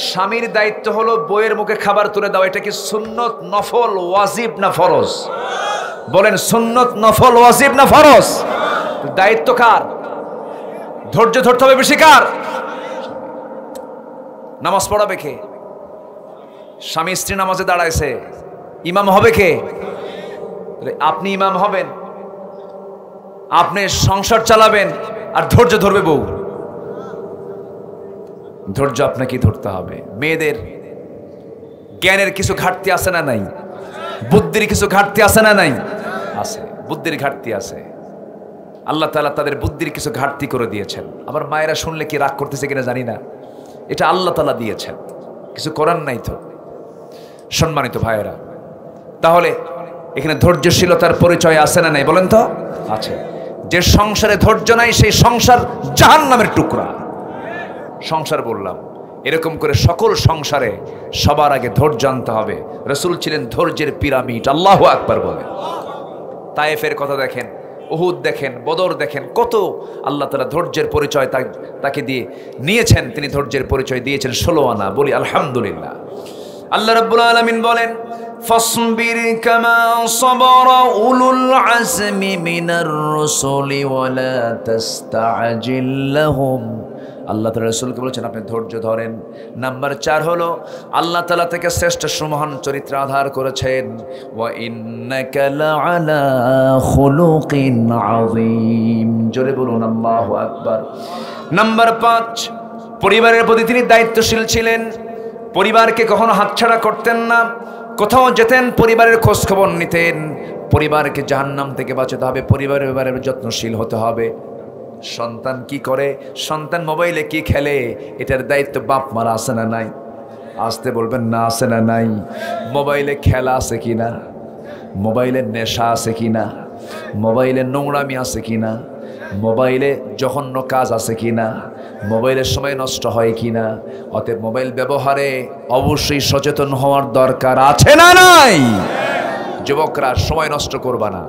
স্বামীর দায়িত্ব হলো বউয়ের মুখে খাবার তুলে দাও। এটা কি সুন্নত, নফল, ওয়াজিব না ফরজ? বলেন, সুন্নত, নফল, ওয়াজিব না ফরজ? দায়িত্ব কার? ধৈর্য ধরতে হবে বেশি কার? নামাজ পড়াবে কে? স্বামী স্ত্রী নামাজে দাঁড়াইছে, ইমাম হবে কে? আপনি ইমাম হবেন, আপনি সংসার চালাবেন, আর ধৈর্য ধরবে বউ। ধৈর্য আপনাকে ধরতে হবে। মেয়েদের জ্ঞানের কিছু ঘাটতি আছে না নাই? বুদ্ধির কিছু ঘাটতি আছে না নাই? আছে, বুদ্ধির ঘাটতি আছে। আল্লাহ তাআলা তাদের বুদ্ধির কিছু ঘাটতি করে দিয়েছেন। আবার মায়েরা শুনলে কি রাগ করতেছে কিনা জানি না, এটা আল্লাহ তাআলা দিয়েছেন, কিছু করার নাই। তো সম্মানিত ভাইয়েরা, তাহলে এখানে ধৈর্যশীলতার পরিচয় আছে না নাই বলেন তো? আছে। যে সংসারে ধৈর্য নাই সেই সংসার জাহান্নামের টুকরা। সংসার বললাম, এরকম করে সকল সংসারে সবার আগে ধৈর্য আনতে হবে। রাসূল ছিলেন ধৈর্যের পিরামিড। আল্লাহু আকবার বলেন। তায়েফের কথা দেখেন, উহুদ দেখেন, বদর দেখেন, কত আল্লাহ তাআলা ধৈর্যের পরিচয় তাকে দিয়ে নিয়েছেন। তিনি ধৈর্যের পরিচয় দিয়েছেন 16 আনা। বলি আলহামদুলিল্লাহ। আল্লাহ রাব্বুল আলামিন বলেন, ফাসবির কামা সাবারা উলুল আজমি মিনার রুসুলি ওয়ালা তাস্তাজিল লাহুম। আল্লাহ তাআলা রাসূলকে বলেছেন আপনি ধৈর্য ধরেন। নাম্বার 4 হলো আল্লাহ তাআলা থেকে শ্রেষ্ঠ সুমহান চরিত্র আধার করেছেন, ওয়া ইন্নাকা লাআলা খুলুকিন আযীম। জোরে বলুন আল্লাহু আকবার। নাম্বার 5, পরিবারের প্রতি তিনি দায়িত্বশীল ছিলেন। পরিবারকে কখনো হাতছাড়া করতেন না। কোথাও যেতেন পরিবারের খোঁজ খবর নিতেন। পরিবারকে জাহান্নাম থেকে বাঁচাতে হবে, পরিবারের ব্যাপারে যত্নশীল হতে হবে। সন্তান কি করে, সন্তান মোবাইলে কি খেলে, এটার দায়িত্ব বাপ মার আছে না নাই? আসতে বলবেন না, আছে না নাই? মোবাইলে খেলা আছে কিনা, মোবাইলে নেশা আছে কিনা, মোবাইলে নোংরামি আছে কিনা, মোবাইলে জঘন্য কাজ আছে কিনা, মোবাইলের সময় নষ্ট হয় কিনা। অতএব মোবাইল ব্যবহারে অবশ্যই সচেতন হওয়ার দরকার আছে না নাই? যুবকরা সময় নষ্ট করবা না।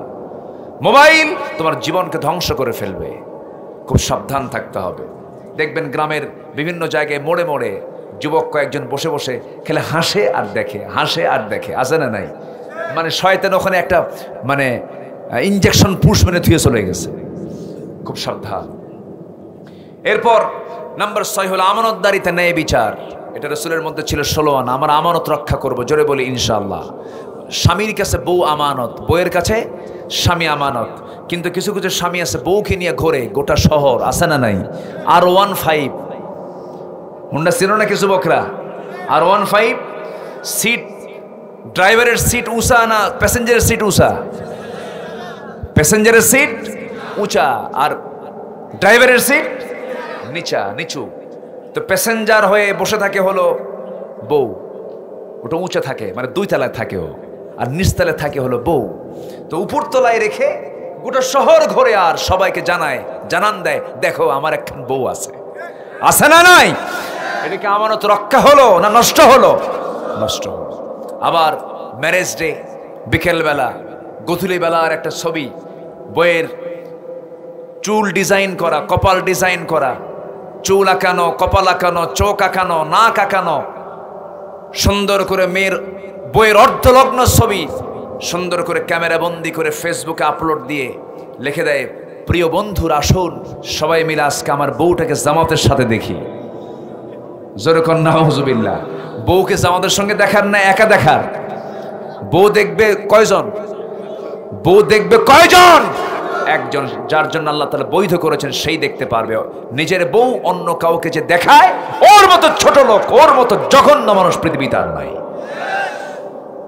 মোবাইল তোমার জীবনকে ধ্বংস করে ফেলবে। খুব সাবধান থাকতে হবে। দেখবেন গ্রামের বিভিন্ন জায়গায় মোড়ে মোড়ে যুবক কয়েকজন বসে বসে খেলে হাসে আর দেখে, হাসে আর দেখে, আছে না নাই? মানে শয়তান ওখানে একটা মানে ইনজেকশন পুশ মেনে ধুয়ে চলে গেছে। খুব সাবধান। এরপর নাম্বার 6 হলো আমানতদারিতে ন্যায় বিচার। এটা রাসূলের মধ্যে ছিল 16 আনা। আমার আমানত রক্ষা করব, জোরে বলি ইনশাআল্লাহ। স্বামীর কাছে বউ আমানত, বউয়ের কাছে স্বামী আমানত। কিন্তু কিছু কিছু স্বামী আছে বউকে নিয়ে ঘোরে গোটা শহর, আছে না নাই? R15 হুন্ডা ছিল না কিছু বকরা, R15 সিট, ড্রাইভারের সিট উঁচা না প্যাসেঞ্জারের সিট উঁচা? প্যাসেঞ্জারের সিট উঁচা আর ড্রাইভারের সিট নিচু। তো প্যাসেঞ্জার হয়ে বসে থাকে হলো বউ, ওটা উঁচা থাকে, মানে 2 তলায় থাকে ও, আর নিচতলায় থাকে হলো বউ। তো উপর তলায় রেখে গোটা শহর ঘোরে আর সবাইকে জানান দেয়, দেখো আমার একখান বউ আছে, আছে না নাই? এটা কি আমানত রক্ষা হলো না নষ্ট হলো? নষ্ট হলো। আবার ম্যারেজ ডে, বিকেলবেলা গধূলি বেলার একটা ছবি, বইয়ের চুল ডিজাইন করা, কপাল ডিজাইন করা, চুল আঁকানো, কপাল আঁকানো, চোখ আঁকানো, নাক আঁকানো, সুন্দর করে মেয়ের বইয়ের অর্ধলগ্ন ছবি সুন্দর করে ক্যামেরা বন্দি করে ফেসবুকে আপলোড দিয়ে লিখে দেয়, প্রিয় বন্ধুরা আসুন সবাই মিলে আজকে আমার বউটাকে জামাতের সাথে দেখি। জোরে কর নাউজুবিল্লাহ। বউকে জামাতের সঙ্গে দেখার না একা দেখার? বউ দেখবে কয়জন? বউ দেখবে কয়জন? একজন, যার জন্য আল্লাহ তাআলা বৈধ করেছেন সেই দেখতে পারবে। নিজের বউ অন্য কাউকে যে দেখায়, ওর মতো ছোট লোক, ওর মতো জঘন্য মানুষ পৃথিবীতে আর নাই।